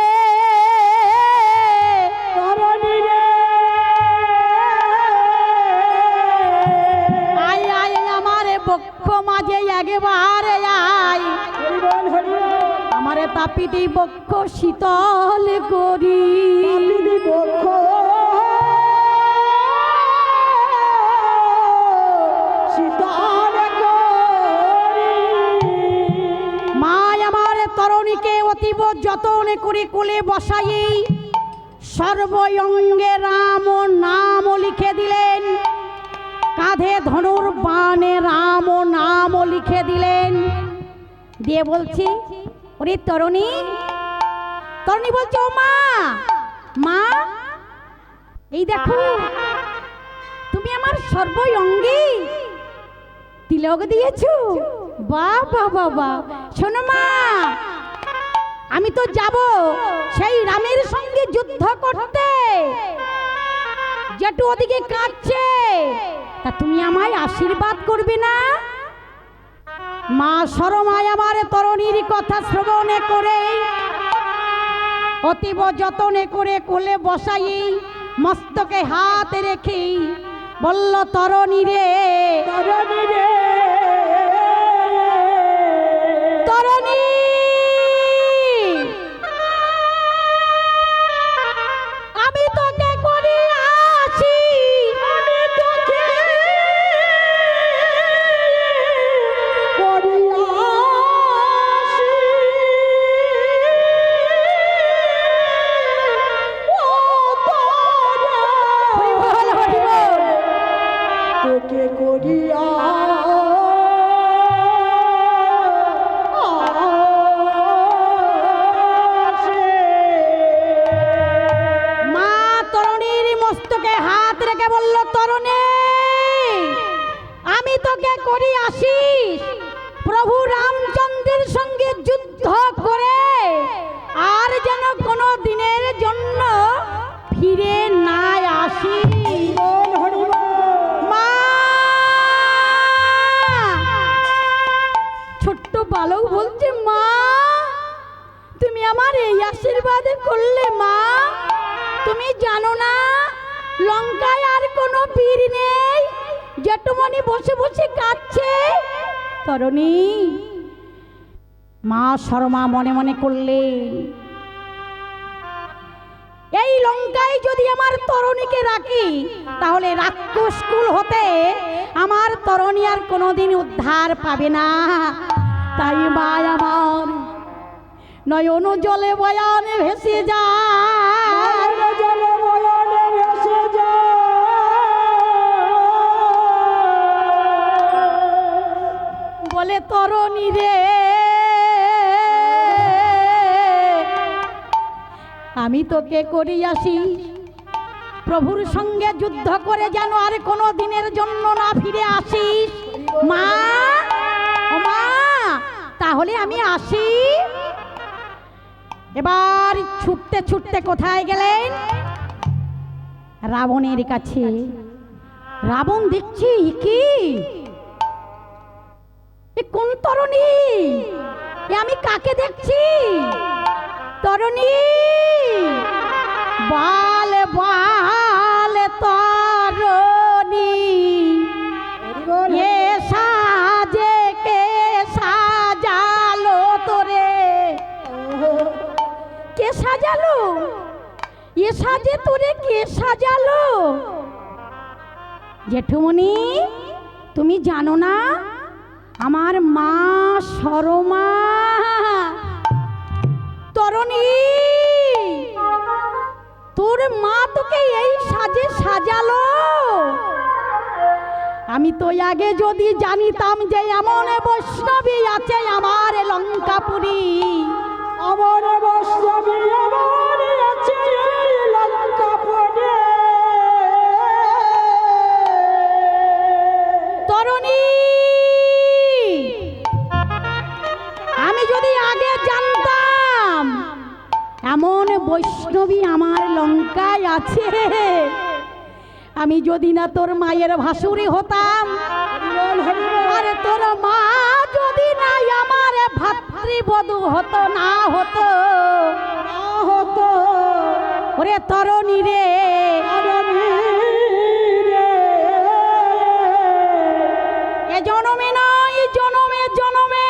তরুণী রে, আয় আয় আমার বক্ষ মাঝে একবারে আয়, হরিবল হরিবল, আমারে তাপিটি বক্ষ শীতল করি। দিদি বক্ষ শীতল করি। মা আমার তরুণীকে অতীব যত্ন করে কোলে বসাই সর্বঙ্গে রাম নাম লিখে দিলেন, কাঁধে ধনুর বাণে রাম নাম লিখে দিলেন। দিয়ে বলছি, ওরে তরুণী, তরুণী বলছে, ও মা, মা, এই দেখো তুমি আমার সর্বঙ্গে তিলক দিয়েছো। বাহ বাহ বাহ বাহ। শোনো মা, আমি তো যাব সেই রামের সঙ্গে যুদ্ধ করতে, যেটু ওদিকে কাঁদছে, তা তুমি আমায় আশীর্বাদ করবে না? মা সরমায় আমার তরুণীর কথা শ্রবণে করে অতীব যতনে করে কোলে বসাই মস্তকে হাত রেখে বলল, তরুণী রে, তরুণী রে, তরুণী, আমি তোকে করি আসি, আমি তোকে করিয়াছি। ও তোরা, হরি বল, হরি বল। তোকে করিয়া মা তরুণীর মস্তকে হাত রেখে বলল, তরুণী, আমি তোকে করি আসিস প্রভু রামচন্দ্রের সঙ্গে যুদ্ধ করে আর যেন কোনো দিনের জন্য ফিরে না আসি। মা, ছোট্ট বালক বলছে, মা, তুমি আমার এই আশীর্বাদ করলে। মা, তুমি জানো না লঙ্কায় আর কোনো বীর নেই, জেঠুমণি বসে বসে কাঁদছে। তরুণী, মা শর্মা মনে মনে করলে, এই লঙ্কায় যদি আমার তরুণীকে রাখি তাহলে রাক্ষসকুল হতে আমার তরুণী আর কোনোদিন উদ্ধার পাবে না। তাই মা আমার নয়ন জলে বয়ানে ভেসে যায়, জলে বয়নে ভেসে যায়। বলে, তরুণী রে, আমি তোকে করি আসি প্রভুর সঙ্গে যুদ্ধ করে যেন আর কোনো দিনের জন্য না ফিরে আসিস। মা, ও মা, তাহলে আমি আসি। এবার ছুটতে ছুটতে কোথায় গেলেন? রাবণের কাছে। রাবণ দেখছি কি এ কোন তরুণী, এ আমি কাকে দেখছি? তরুণী, বাল বাল তরুণী, এ সাজে কে সাজালো তোরে? কে সাজালো? এ সাজে তোরে কে সাজালো? জেঠুমনি, তুমি জানো না আমার মা সরমা? তরুণী, তোর মা তোকে এই সাজে সাজালো? আমি তো আগে যদি জানিতাম যে এমন বৈষ্ণবী আছে আমার লঙ্কাপুরী, আমার বৈষ্ণবী আমার আছে এই লঙ্কাপুরে। তরুণী, আমি যদি আগে জানতাম এমন বৈষ্ণবী আমার লঙ্কায় আছে, আমি যদি না তোর মায়ের ভাসুরি হতাম, আরে তোর মা যদি না আমার ভাতৃবধূ হতো, না হতো, ওরে তরুণী রে, এ জনমে নয়, জনমে জনমে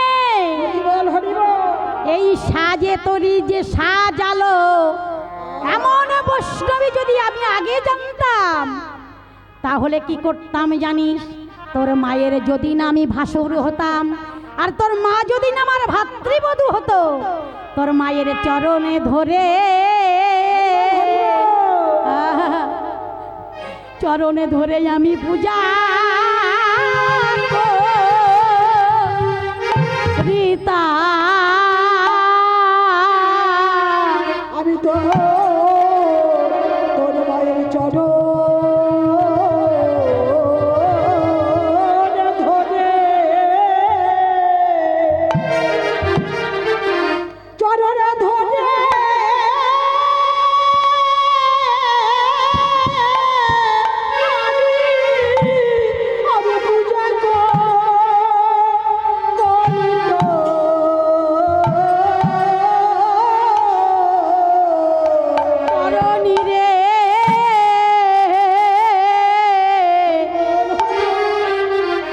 এই সাজে তরি যে সাজালো এমন বৈষ্ণবী যদি আমি আগে জানতাম, তাহলে কি করতাম জানিস? তোর মায়ের যদি না আমি ভাসুর হতাম, আর তোর মা যদি না আমার ভাতৃবধূ হতো, তোর মায়ের চরণে ধরে, চরণে ধরে আমি পূজা রিতা। আমি তো তোর মায়ের চরণ ধরে, চরণ ধরে আমি পূজা তরুণী রে,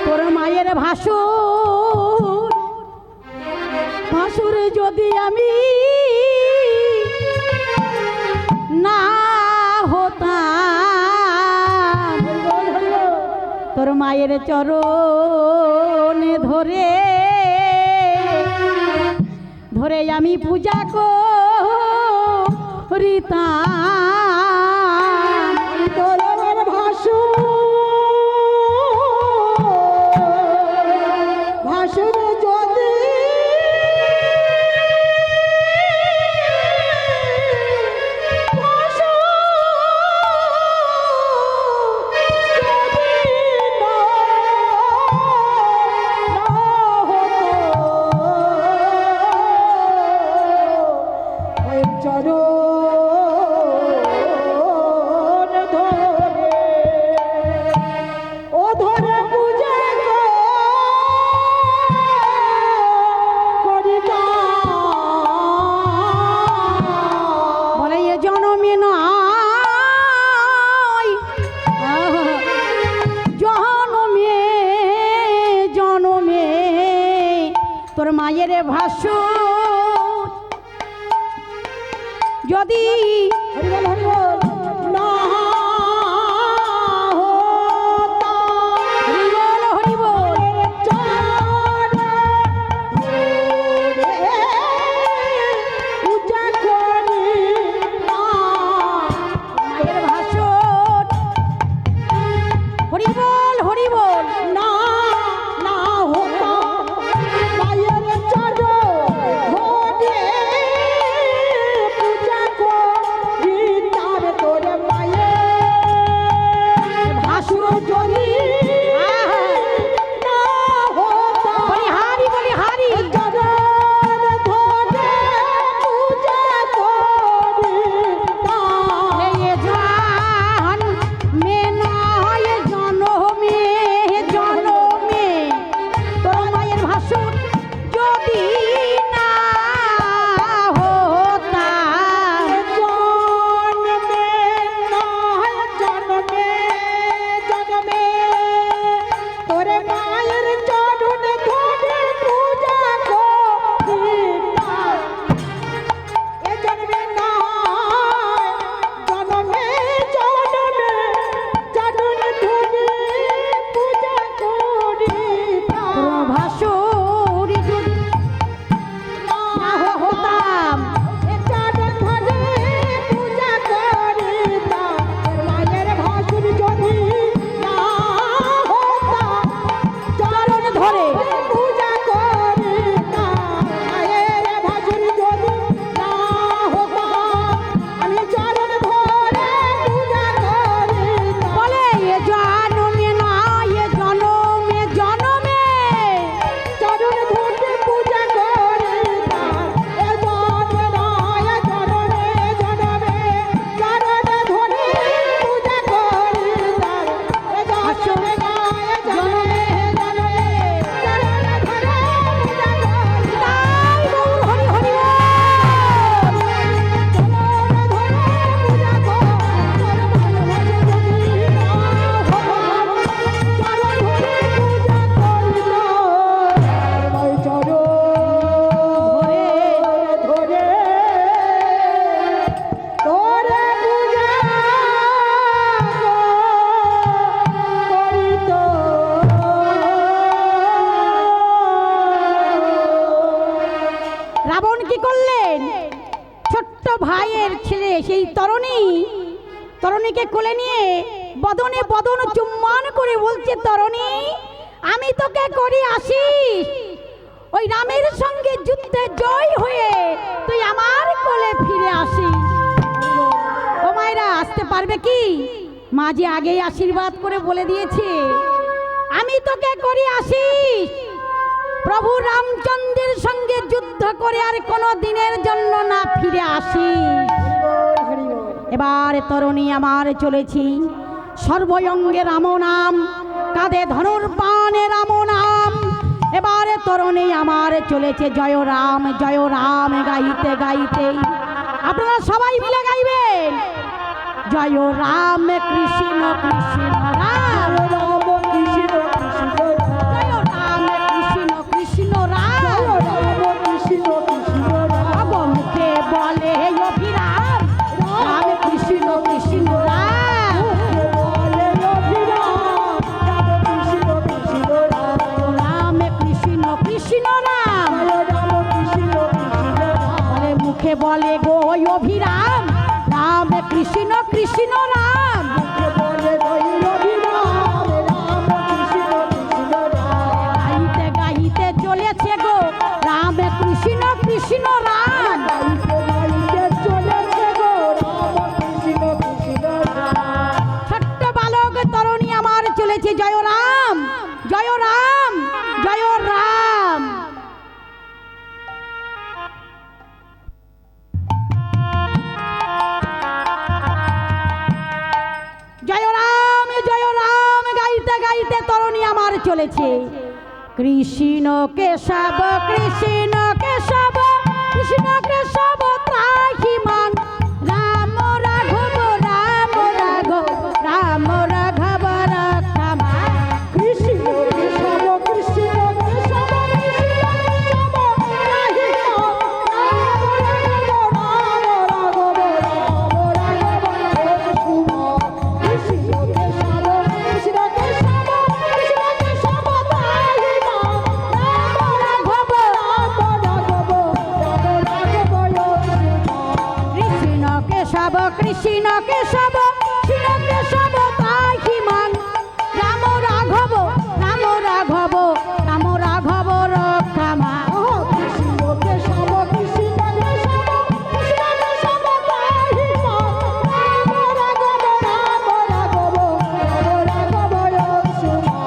তোর মায়ের ভাসুর, ভাসুর যদি আমি না হতাম, তোর মায়ের চরণে ধরে ধরে আমি পূজা করিতাম। তোর আমার ভাসুর যদি চরণ ধরে, ও ধরে পূজা করিতাম। বলে এ জনমে নয়, জনমে জনমে তোর মায়ের ভাসুর যদি হরিবল হরিবল না হতাম, হরিবল হরিবল চরণ ধরে পূজা করিতাম। মায়ের ভাসুর, হরিবল হরিবল না না হতাম, মায়ের চরণ ধরে পূজা করিতাম। সেই তরণীকে কোলে নিয়ে বদনে বদন চুম্বন করে বলছে, তরণী আমি তোকে করি আসিস ওই রামের সঙ্গে যুদ্ধে জয় হয়ে তুই আমার কোলে ফিরে আসিস। ও মায়েরা, আসতে পারবে কি? মা যে আগেই আশীর্বাদ করে বলে দিয়েছে, আমি তোকে করি আসিস প্রভু রামচন্দ্রের সঙ্গে যুদ্ধ করে আর কোনো দিনের জন্য না ফিরে আসিস। এবার তরুণী আমার চলেছি, সর্বঙ্গে রাম নাম, কাঁধে ধনুর্বাণে রাম নাম। এবারে তরুণী আমার চলেছে জয় রাম গাইতে গাইতে। আপনারা সবাই মিলে গাইবেন, জয় রাম কৃষ্ণ কৃষ্ণ রাম, জয় রাম কৃষ্ণ কৃষ্ণ রাম। মুখে বলে অভিরাম, রাম কৃষ্ণ কৃষ্ণ রাম, রাম কৃষ্ণ কৃষ্ণ রাম। মুখে বলে গো অভিরাম, রাম কৃষ্ণ কৃষ্ণ রাম। গাইতে গাইতে চলেছে গো রাম কৃষ্ণ কৃষ্ণ রাম। ছোট্ট বালক তরুণী আমার চলেছে জয় রাম জয় রাম জয় রাম। জয় রাম গাইতে গাইতে তরুণী আমার চলেছে, কৃষ্ণ কেশব কৃষ্ণ কেশব কৃষ্ণ কেশব ত্রাহিমাং, রাম রাঘব রাম রাঘব রাম রাঘব রাঘবা। কৃষ্ণ কেশব কৃষ্ণ কেশব কৃষ্ণ কেশব ত্রাহিমাং, কৃষ্ণ কেশব কৃষ্ণ কেশব ত্রাহিমাং, রাম রাঘব রাম রাঘব রাম রাঘব রক্ষামা। কৃষ্ণ কেশব কৃষ্ণ কেশব কৃষ্ণ কেশব ত্রাহিমাং, রাম রাঘব রাম রাঘব রাম রাঘব রক্ষামা।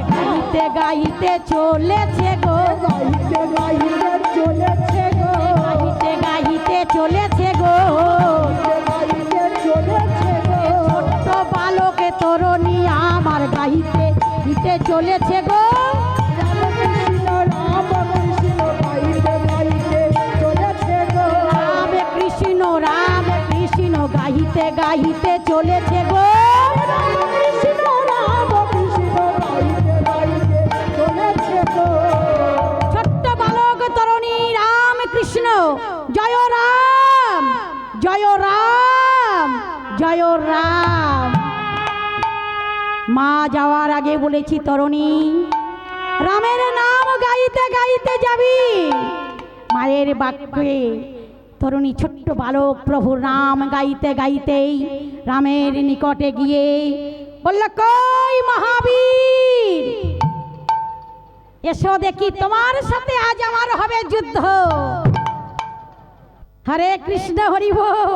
গাইতে গাইতে চলেছে গো, গাইতে গাইতে চলেছে গো, গাইতে গাইতে চলেছে গো, ছোট্ট বালকে তরুণী আমার গাইতে গাইতে চলেছে গো। রাম কৃষ্ণ গাইতে গাইতে চলেছে গো। ছোট্ট বালক তরুণী রাম কৃষ্ণ জয় রাম জয় রাম জয় রাম। মা যাওয়ার আগে বলেছি, তরুণী রামের নাম গাইতে গাইতে যাবি। মায়ের বাক্যে তরুণী ছোট্ট বালক প্রভুর নাম গাইতে গাইতেই রামের নিকটে গিয়ে বলল, কই মহাবীর, এসো দেখি তোমার সাথে আজ আমার হবে যুদ্ধ। হরে কৃষ্ণ হরি বল।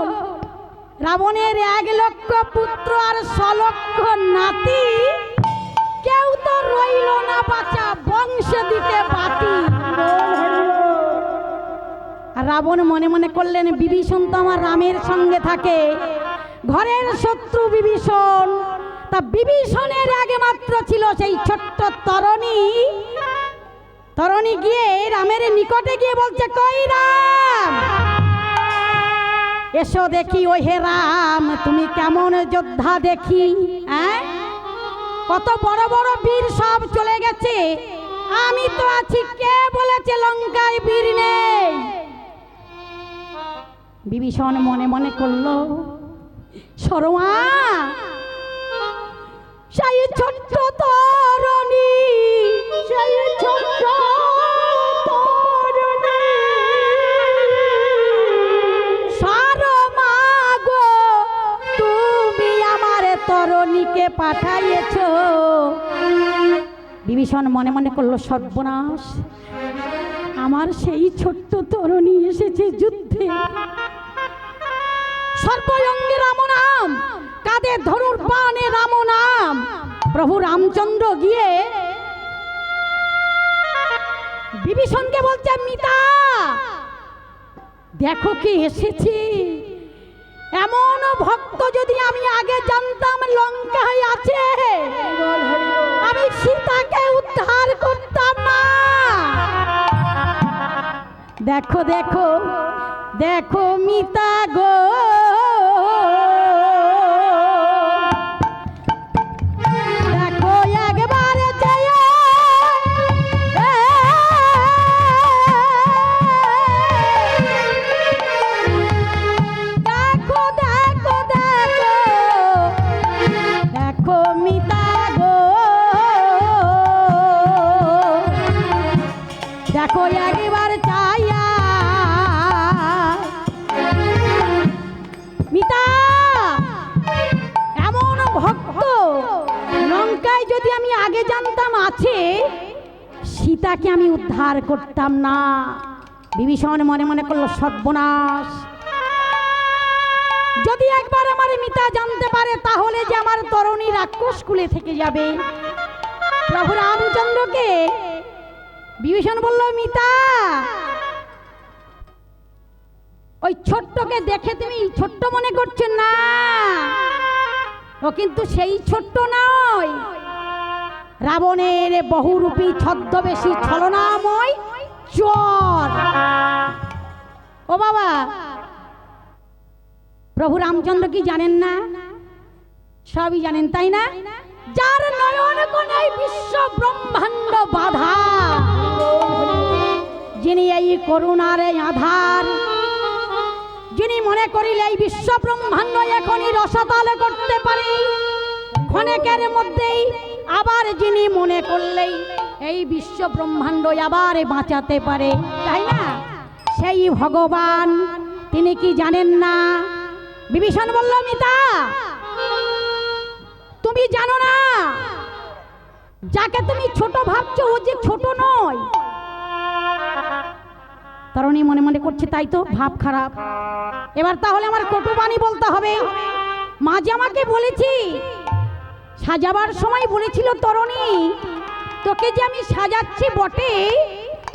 রাবণের 1 লক্ষ পুত্র আর 100 লক্ষ নাতি, কেউ তো রইল না বাঁচা, বংশ দিতে বাতি। আর রাবণ মনে মনে করলেন, বিভীষণ তো আমার রামের সঙ্গে থাকে, ঘরের শত্রু বিভীষণ। তা বিভীষণের আগে মাত্র ছিল সেই ছোট্ট তরুণী গিয়ে রামের নিকটে গিয়ে বলছে, কই রাম, এসো দেখি। ও হে রাম, তুমি কেমন যোদ্ধা দেখি, কত বড় বড় বীর সব চলে গেছে, আমি তো আছি, কে বলেছে লঙ্কায় বীর নেই? বিভীষণ মনে মনে করলো, সরমা সেই ছোট্ট তরুণী, সেই ছোট্ট তরুণী, সরমা গো তরণীকে পাঠাইয়েছ। বিভীষণ মনে মনে করলো সর্বনাশ, আমার সেই ছোট্ট তরণী এসেছে যুদ্ধে। সর্বঙ্গে রাম নাম, কাঁধে ধনুর বাণে রাম নাম। প্রভু রামচন্দ্র গিয়ে বিভীষণকে বলছে, মিতা দেখো কে এসেছে। এমন ভক্ত যদি আমি আগে জানতাম লঙ্কায় আছে, আমি সীতাকে উদ্ধার করতাম না। দেখো দেখো দেখো মিতা গো, দেখো একবার যেয়ে দেখো দেখো দেখো দেখো মিতা গো, দেখো একবার চাইয়া। মিতা এমন ভক্ত লঙ্কায় যদি আমি আগে জানতাম আছে, সীতাকে আমি উদ্ধার করতাম না। বিভীষণ মনে মনে করলো সর্বনাশ, যদি একবার আমার মিতা জানতে পারে তাহলে যে আমার তরণী রাক্ষস কুলে থেকে যাবে। প্রভু রামচন্দ্রকে বিভীষণ বলল, মিতা ওই ছোট্টকে দেখে তুমি ছোট্ট মনে করছো না, ও কিন্তু সেই ছোট্ট নয়, রাবণের বহুরূপী ছদ্মবেশী ছলনাময় চোর। ও বাবা, প্রভু রামচন্দ্র কি জানেন না? সবই জানেন তাই না? যার নয়ন কোণে বিশ্ব ব্রহ্মাণ্ড বাধা, যিনি এই করুণার আধার, যিনি মনে করিলে এই বিশ্ব ব্রহ্মাণ্ড এখনই রসাতল করতে পারে ক্ষণেকের মধ্যেই, আবার যিনি মনে করলেই এই বিশ্ব ব্রহ্মাণ্ড আবার বাঁচাতে পারে, তাই না? সেই ভগবান, তিনি কি জানেন না? বিভীষণ বলল, মিতা তুমি জানো না, যাকে তুমি ছোট ভাবছো ও যে ছোট নয়। তরুণী মনে মনে করছে তাই তো, ভাব খারাপ। এবার তাহলে আমার কটুবাণী বলতে হবে। মাঝে আমাকে বলেছি, সাজাবার সময় বলেছিল, তরুণী তোকে যে আমি সাজাচ্ছি বটে,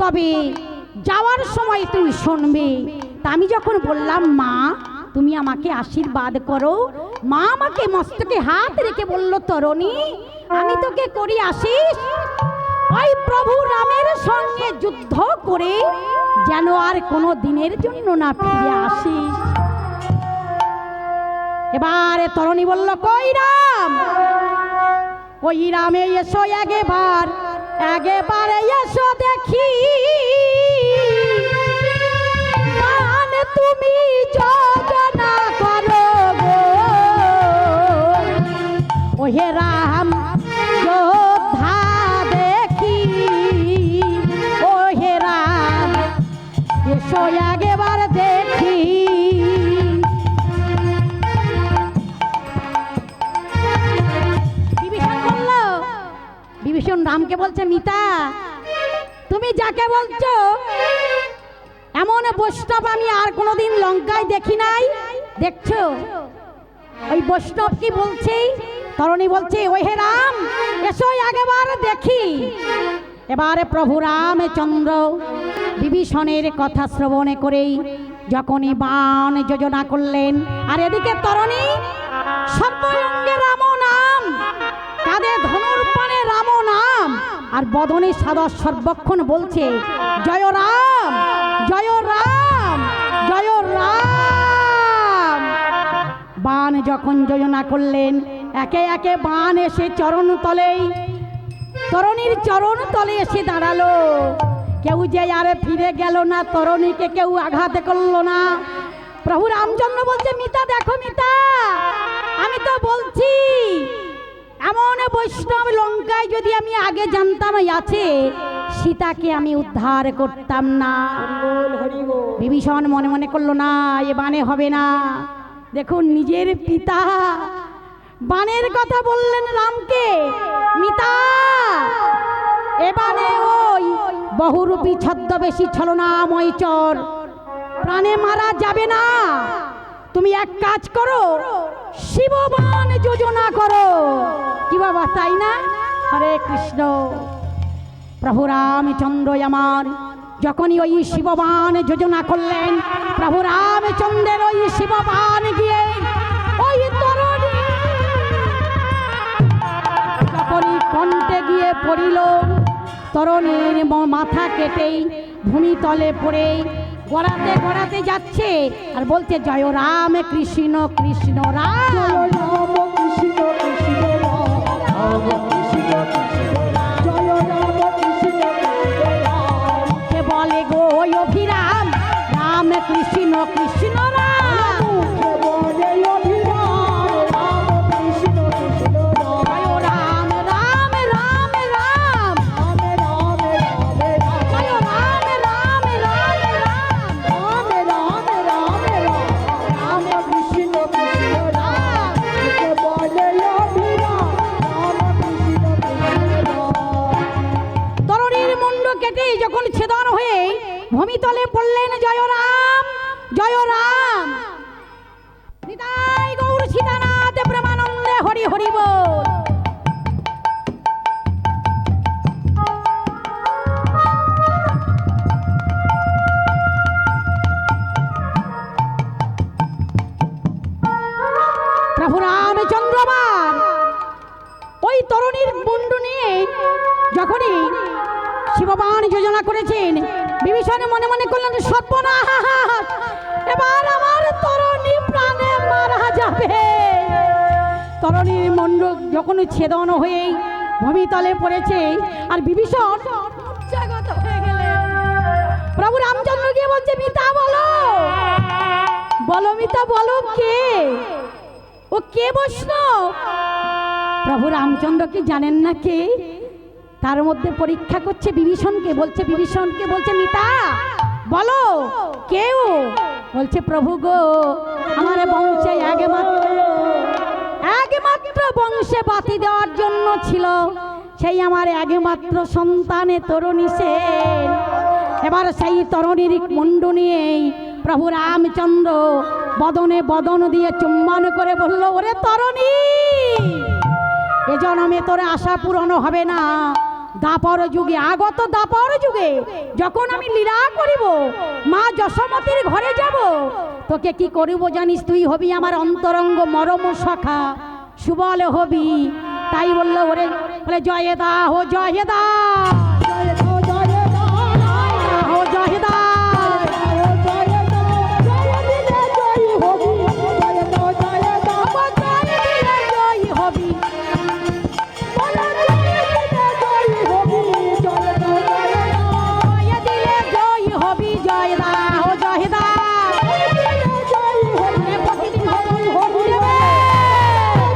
তবে যাওয়ার সময় তুই শুনবি। তা আমি যখন বললাম, মা তুমি আমাকে আশীর্বাদ করো, মা আমাকে মস্তকে হাত রেখে বলল, তরুণী আমি তোকে করি আশীষ, ওই প্রভু রামের সঙ্গে যুদ্ধ করে যেন আর কোনো দিনের জন্য না ফিরে আসিস। এবারে তরুণী বলল, কই রাম, কই রামে এসো একবার, একবার এসো দেখি, তুমি যোজনা করো গো, ওহে রাম যোদ্ধা দেখি, ওহে রাম এসো একবার দেখি। বিভীষণ বলল, বিভীষণ রামকে বলছে, মিতা তুমি যাকে বলছো এমন বৈষ্ণব আমি আর কোনোদিন লঙ্কায় দেখি নাই, দেখছো ওই বৈষ্ণব কি বলছে? তরুণী বলছে, ওহে রাম এসো একবার দেখি। এবারে প্রভু রামচন্দ্র বিভীষণের কথা শ্রবণে করেই যখনই বাণ যোজনা করলেন, আর এদিকে তরুণী সর্বঙ্গে রাম নাম, কাঁধে ধনুর বাণে রাম নাম, আর বদনে সাদা সর্বক্ষণ বলছে, জয় রাম জয় রাম জয় রাম। বাণ যখন যোজনা করলেন, একে একে বাণ এসে চরণ তলেই, তরুণীর চরণ তলে এসে দাঁড়ালো। কেউ যে আর ফিরে গেল না, তরুণীকে কেউ আঘাত করলো না। প্রভু রামচন্দ্র বলছে, মিতা দেখো মিতা, আমি তো বলছি এমন বৈষ্ণব লঙ্কায় যদি আমি আগে জানতাম আছে, সীতাকে আমি উদ্ধার করতাম না। বিভীষণ মনে মনে করলো, না এ বানে হবে না। দেখুন নিজের পিতা বানের কথা বললেন রামকে, মিতা এবারে ওই বহুরূপী ছদ্মবেশী ছলনাময় চর প্রাণে মারা যাবে না। তুমি এক কাজ করো, শিববান যোজনা করো। কি বাবা, তাই না? হরে কৃষ্ণ। প্রভু রামচন্দ্র আমার যখনই ওই শিববান যোজনা করলেন, প্রভু রামচন্দ্রের ওই শিববান গিয়ে ওই তরণী যখনই কণ্ঠে গিয়ে পড়িল, তরণীর মাথা কেটেই ভূমিতলে পড়ে গড়াতে গড়াতে যাচ্ছে আর বলছে জয় রাম কৃষ্ণ কৃষ্ণ রাম। জয় রাম কৃষ্ণ কৃষ্ণ রাম, কৃষ্ণ কৃষ্ণ জয় রাম কৃষ্ণ কৃষ্ণ রাম। কে বলে গো অভিরাম, রাম কৃষ্ণ কৃষ্ণ রাম। মুখে বলে অভিরাম, রাম কৃষ্ণ কৃষ্ণ রাম। জয় রাম রাম রাম রাম, রাম রাম রাম রাম, জয় রাম রাম রাম রাম। রাম রাম রাম রাম, রাম কৃষ্ণ কৃষ্ণ রাম। মুখে বলে অভিরাম, রাম কৃষ্ণ কৃষ্ণ রাম। তরণীর মুন্ড কেটে যখন ছেদন হয়ে ভূমিতলে পড়লেন, জয় রাম জয় রাম। নিতাই গৌর সীতানাথ প্রেমানন্দে হরি হরি বল। প্রভু রামচন্দ্রবার ওই তরুণীর মুন্ডু নিয়ে যখনই শিববান যোজনা করেছেন, বিভীষণ মনে মনে করলেন সর্বনাশ, এবার আমার তরুণী প্রাণে মারা যাবে। তরুণীর মুন্ডু যখন ছেদন হয়ে ভূমিতলে পড়েছে আর বিভীষণ মূর্ছাগত হয়ে গেলেন, প্রভু রামচন্দ্র গিয়ে বলছে মিতা বলো, বলো মিতা বলো, কে ও, কে বৈষ্ণব? প্রভু রামচন্দ্র কি জানেন না কে? তার মধ্যে পরীক্ষা করছে বিভীষণকে, বলছে বিভীষণকে বলছে মিতা বলো কেউ? বলছে প্রভু গো, আমার বংশে একমাত্র বংশে বাতি দেওয়ার জন্য ছিল, সেই আমার একমাত্র সন্তানে তরুণী সেন। এবার সেই তরুণীর মুন্ডু নিয়েই প্রভু রামচন্দ্র বদনে বদন দিয়ে চুম্বন করে বলল, ওরে তরুণী, এ জন্মে তোর আশা পূরণ হবে না। দাপর যুগে, আগত দাপর যুগে যখন আমি লীলা করিব, মা যশোমতীর ঘরে যাব, তোকে কি করিব জানিস? তুই হবি আমার অন্তরঙ্গ মরম সখা, সুবল হবি। তাই বললো ওরে, বলে জয় দা হো জয় দা, জয় দাও জয় দাও, হো জয় দা। জয় দাও জয় দিলে জয় হবি, জয় দাও জয় দাও, জয় দিলে জয় হবি, বলো জয় দিলে জয় হবি, জয় দাও জয় দাও, জয় দিলে জয় হবি, জয় দা হো জয় দা। জয় দিলে জয় হবি, প্রতিদিন জয় হবি দেবে।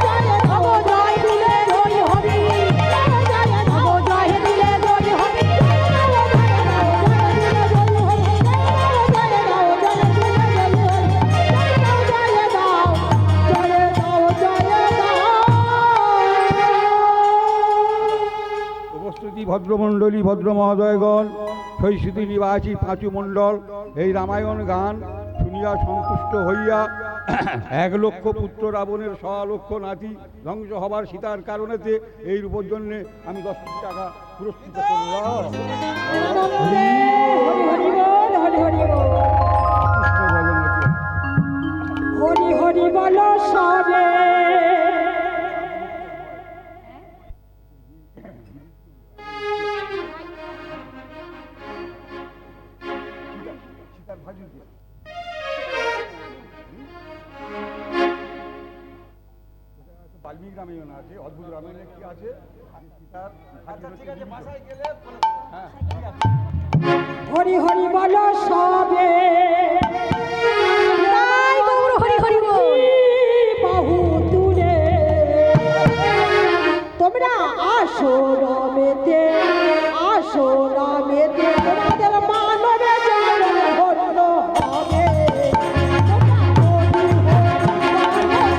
জয় হবো জয় দিলে জয় হবি, হবো জয় দিলে জয় হবি। উপস্থিতি ভদ্রমণ্ডলী, ভদ্র মহোদয়গণ, শৈশুতি নিবাসী পাঁচু মণ্ডল, এই রামায়ণ গান শুনিয়া সন্তুষ্ট হইয়া 1,00,000 পুত্র রাবণের 1,00,000 নাতি ধ্বংস হবার সীতার কারণেতে এই রূপের জন্যে আমি 10 কোটি টাকা পুরস্কৃত করলাম। হরি হরি বল সবে, সীতার ভাগিনকে বাল্মীকি রামায়ণ আছে, অদ্ভুত রামায়ণে কি আছে? সীতার হ্যাঁ, হরি হরি বল সবে, তাই গৌর হরি হরি বল। বহু দূরে তোমরা আসো রমেতে, আসো রমেতে, তোমাদের মানবে যেন ধন্য হবে। তোমরা হরি হরি বল সবে,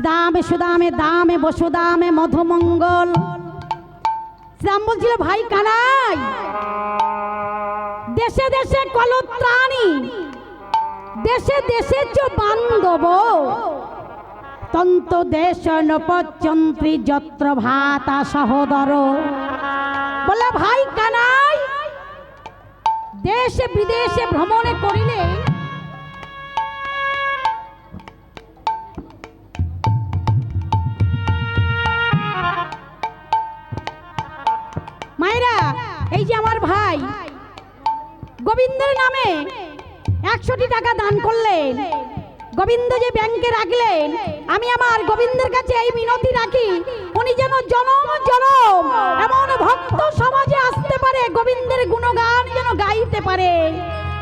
দামে সুদামে দামে বসুদামে মধুমঙ্গল। শ্রীরাম বলছিল ভাই কানাই, দেশে দেশে কলত্রাণী, দেশে দেশে চ বান্ধব, তন্ত দেশ নপচন্ত্রী যত্র ভাতা সহোদর। বলে ভাই কানাই, দেশে বিদেশে ভ্রমণে করিলে মায়েরা, এই যে আমার ভাই গোবিন্দের নামে 100টি টাকা দান করলেন, গোবিন্দ যে ব্যাংকে রাখলেন, আমি আমার গোবিন্দের কাছে এই মিনতি রাখি, উনি যেন জনম জনম এমন ভক্ত সমাজে আসতে পারে, গোবিন্দের গুণগান যেন গাইতে পারে।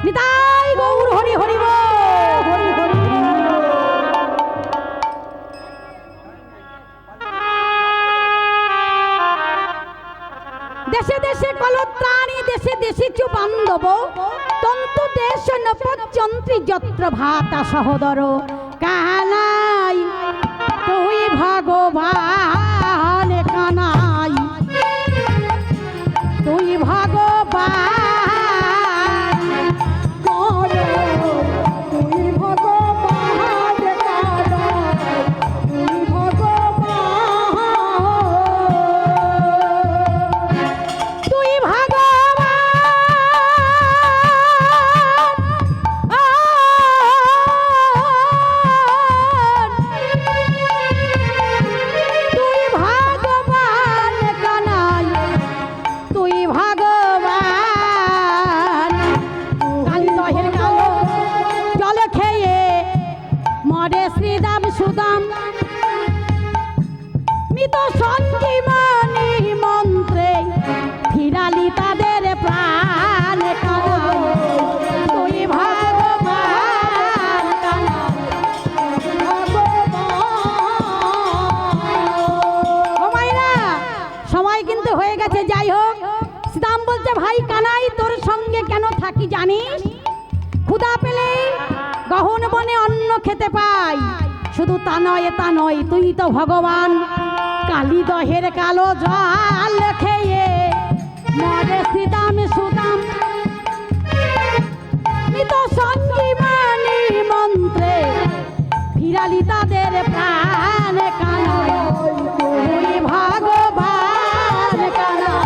নিতাই গৌর হরি হরি বল, হরি হরি। দেশে দেশে কলত্রাণী, দেশে দেশে চু বান্ধব, তন্তু দেশ নপচন্ত্রী যত্র ভাতা সহোদর। কানাই তুই ভগবান, কানাই তুই ভগবান, তুই ভগবান, তুই ভগবান, তুই ভগবান, কানাই তুই ভগবান। কালী দহের কালো জল খেয়ে মরে শ্রীদাম সুদাম, মৃত সঞ্জীবনী মন্ত্রে ফিরালি তাদের প্রাণ। কানাই তুই ভগবান, কানাই ও মায়েরা, সময় কিন্তু হয়ে গেছে। যাই হোক, শ্রীরাম বলছে ভাই কানাই, তোর সঙ্গে কেন থাকি জানিস? ক্ষুধা পেলে গহন বনে অন্ন খেতে পাই, শুধু তা নয় তা নয়, তুই তো ভগবান। কালী দহের কালো জল খেয়ে মরে শ্রীদাম সুদাম, মৃত সঞ্জীবনী মন্ত্রে ফিরালি তাদের প্রাণ। কানাই তুই ভগবান, কানাই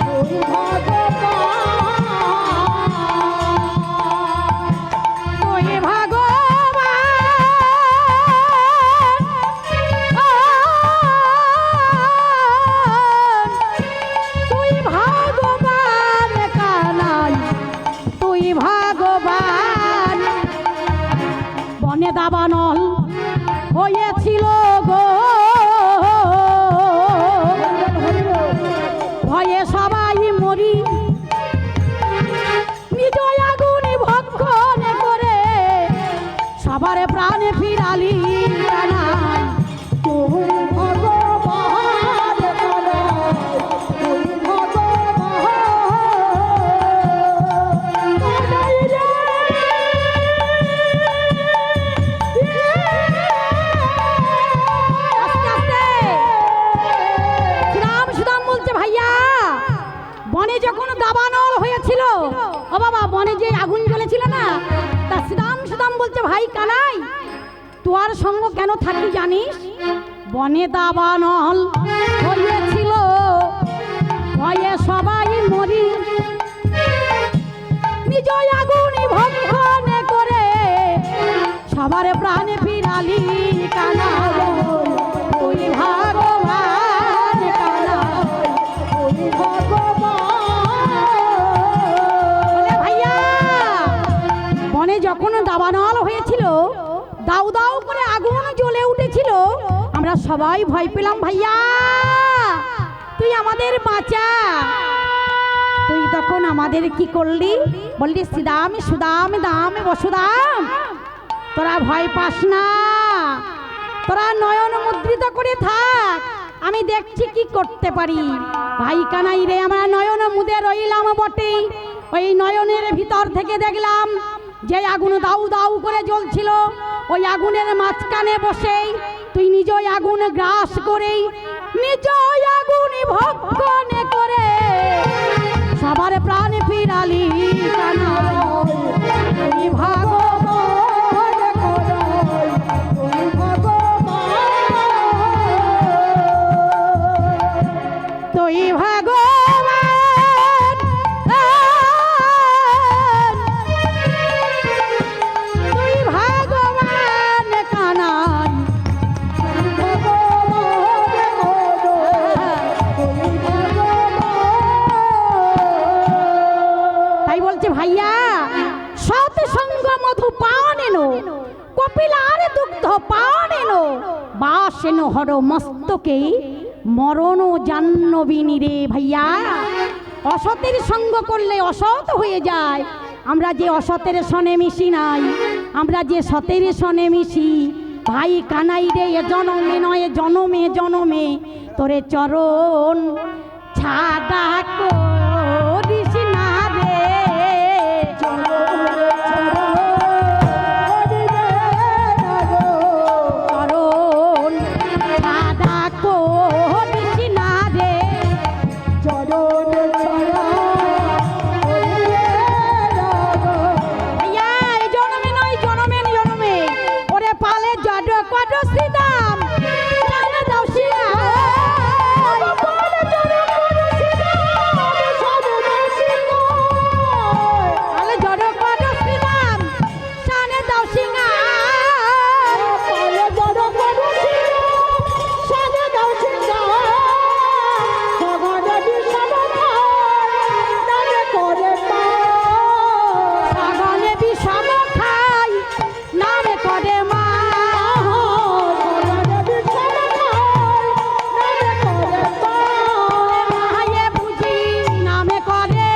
তুই ভগবান, তুই ভগবান, তুই ভগবান, কানাই তুই ভগবান। বনে দাবানল হয়েছিল গো, ভয়ে সবাই মরি, নিজ আগুনে ভক্ষণ করে সবার প্রাণে ফিরালি। কানাই তুই ভগবান, তুই আস্তে আস্তে শ্রীরাম সুদাম বলছে ভাইয়া, বনে যখন দাবানল হয়েছিল, ও বাবা বনে যে আগুন জ্বলেছিল না, তা শ্রীরাম সুদাম বলছে ভাই কানাই, তোর সঙ্গ কেন থাকি জানিস? বনে দাবানল হয়েছিল, ভয়ে সবাই মরি, নিজ আগুনি ভক্ষণ করে সবার প্রাণে ফিরালি। কানাই তুই ভগবান, কানাই তুই ভগবান। বলে ভাইয়া, বনে যখন দাবানল হয়েছিল, দাউ দাউ করে আগুন জ্বলে উঠেছিল, আমরা সবাই ভয় পেলাম। ভাইয়া তুই আমাদের বাঁচা। তুই তখন আমাদের কি করলি? বললি শ্রীদাম সুদাম দামে বসুদাম, তোরা ভয় পাস না, তোরা নয়ন মুদ্রিত করে থাক, আমি দেখছি কি করতে পারি। ভাই কানাই রে, আমরা নয়ন মুদে রইলাম বটে, ওই নয়নের ভিতর থেকে দেখলাম যে আগুন দাউ দাউ করে জ্বলছিল, ওই আগুনের মাঝখানে বসেই তুই নিজ আগুন গ্রাস করেই নিজ আগুন ভক্ষণ করে সবার প্রাণ ফিরালি কানাই তুই ভগবান তুই ভগবান তুই ভগবান তুই ভগবান কানাই তাই বলছে ভাইয়া সৎ সঙ্গ মধু পান এনো কপিলার দুগ্ধ পান এনো বাস এনো হর মস্তকে মরণ জাহ্নবিনী রে ভাইয়া অসতের সঙ্গ করলে অসৎ হয়ে যায়। আমরা যে অসতের সনে মিশি নাই, আমরা যে সতের সনে মিশি ভাই কানাই রে এ জনমে নয় জনমে জনমে তোরে চরণ ছাড়া করিস না রে চরণ ছাড়া করিস না রে ভাইয়া এই জনমে নয় জনমে জনমে ওরে পালে জড কত শ্রীদাম জানা দাও পালে জড কত শ্রীদাম জানে দাও সিংহা সাগনে বিষম খাই নামে করে মা মায়ে বুঝি নামে করে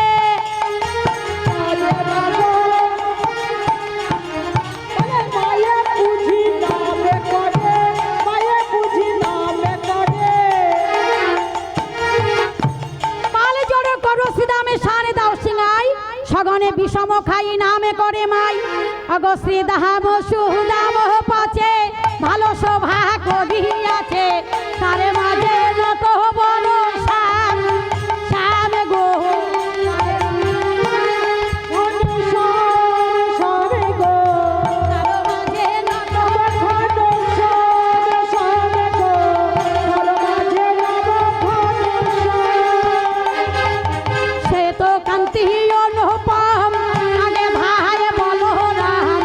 পালে জড়ে করো শ্রীদামে সানে দাও সিংহাই সগনে বিষম খাই নামে করে মাই অগ শ্রীদাম সুদাম পাচে ভালো শোভা করিয়াছে তারে মাঝে নত বড় শ্যাম শ্যাম গো তার মাঝে নত সে তো কান্তি অনুপম আগে ভাই বলো রাম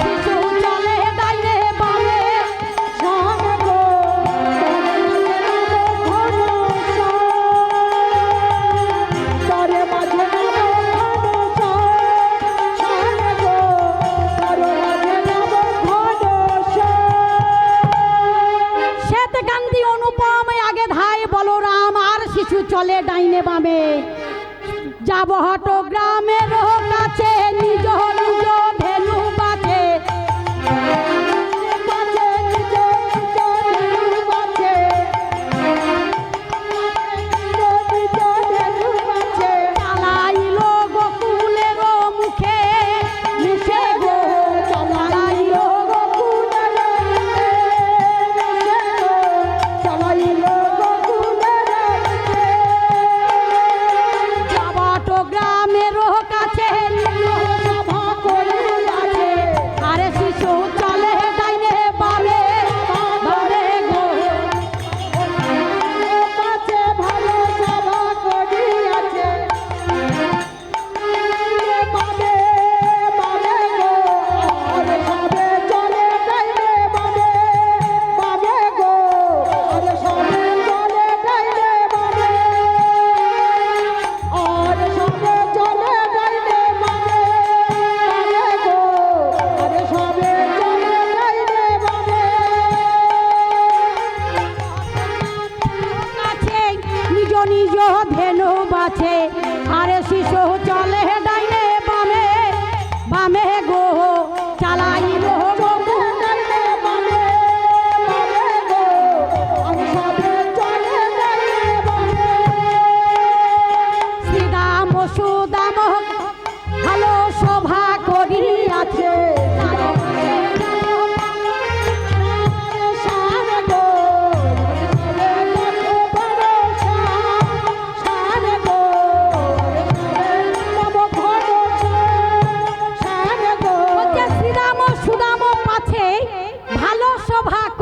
শিশু চলে দাইরে বামে শ্বেত কান্তি অনুপম আগে ধাই বলো রাম আর শিশু চলে ডাইনে বামে যাব হট গ্রামের কাছে নিজ নিজ ধেনু বাছে চালাইল গোকুলের মুখে মিশে গো চালাইল যাবট গ্রামের কাছে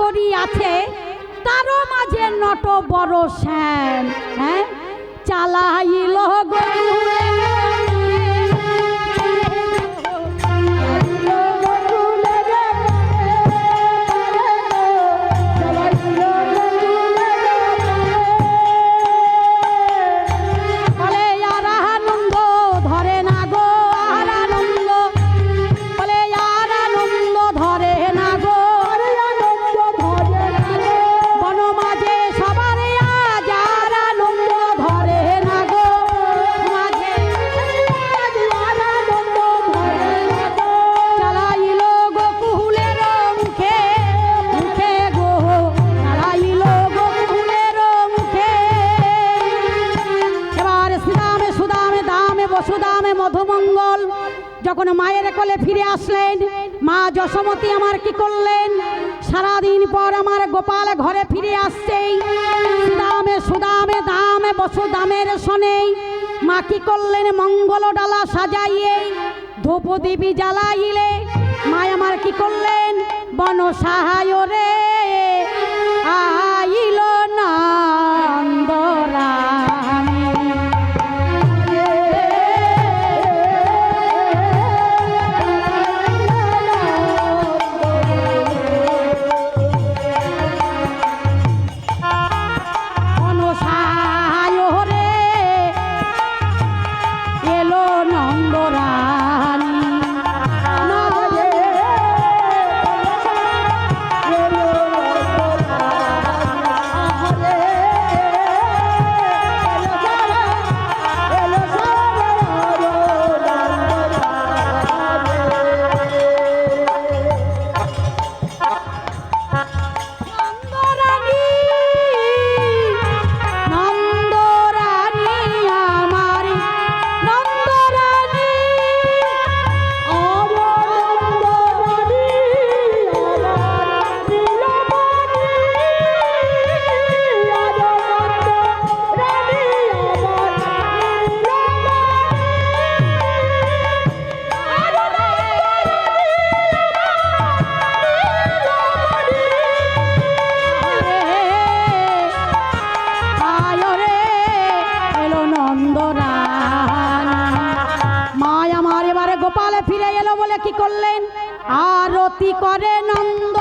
করি আছে, তারও মাঝে নট বড় শ্যাম, হ্যাঁ চালাইল গরুরে বলে আর আনন্দ ধরে না গো, আর আনন্দ, বলে আর আনন্দ ধরে না গো, বন মাঝে সবার আজ আর আনন্দ ধরে না গো, মাঝে চালাইল গো কুহুলের মুখে, মুখে গো চালাইল গো কুহুলের মুখে। এবার শ্রীদামে সুদামে দামে বসুদামে মধুমঙ্গল যখন মায়ের কোলে ফিরে আসলেন, মা যশোমতী আমার কি করলেন, সারাদিন পর আমার গোপাল ঘরে ফিরে আসছে, শ্রীদামে সুদামে দামে বসুদামের শোনে মা কি করলেন, মঙ্গল ডালা সাজাইয়ে ধূপ দিবি জ্বালাইলে মা আমার কি করলেন, বন সাহায় রে আইল নন্দরানী। অনসায় রে এলো নন্দরানী, নন্দরানী, নন্দরানী আমার নন্দরানী, আয় রে এলো নন্দরানী। মা আমার এবারে গোপালে ফিরে এলো বলে কি করলেন, আরতি করে নন্দ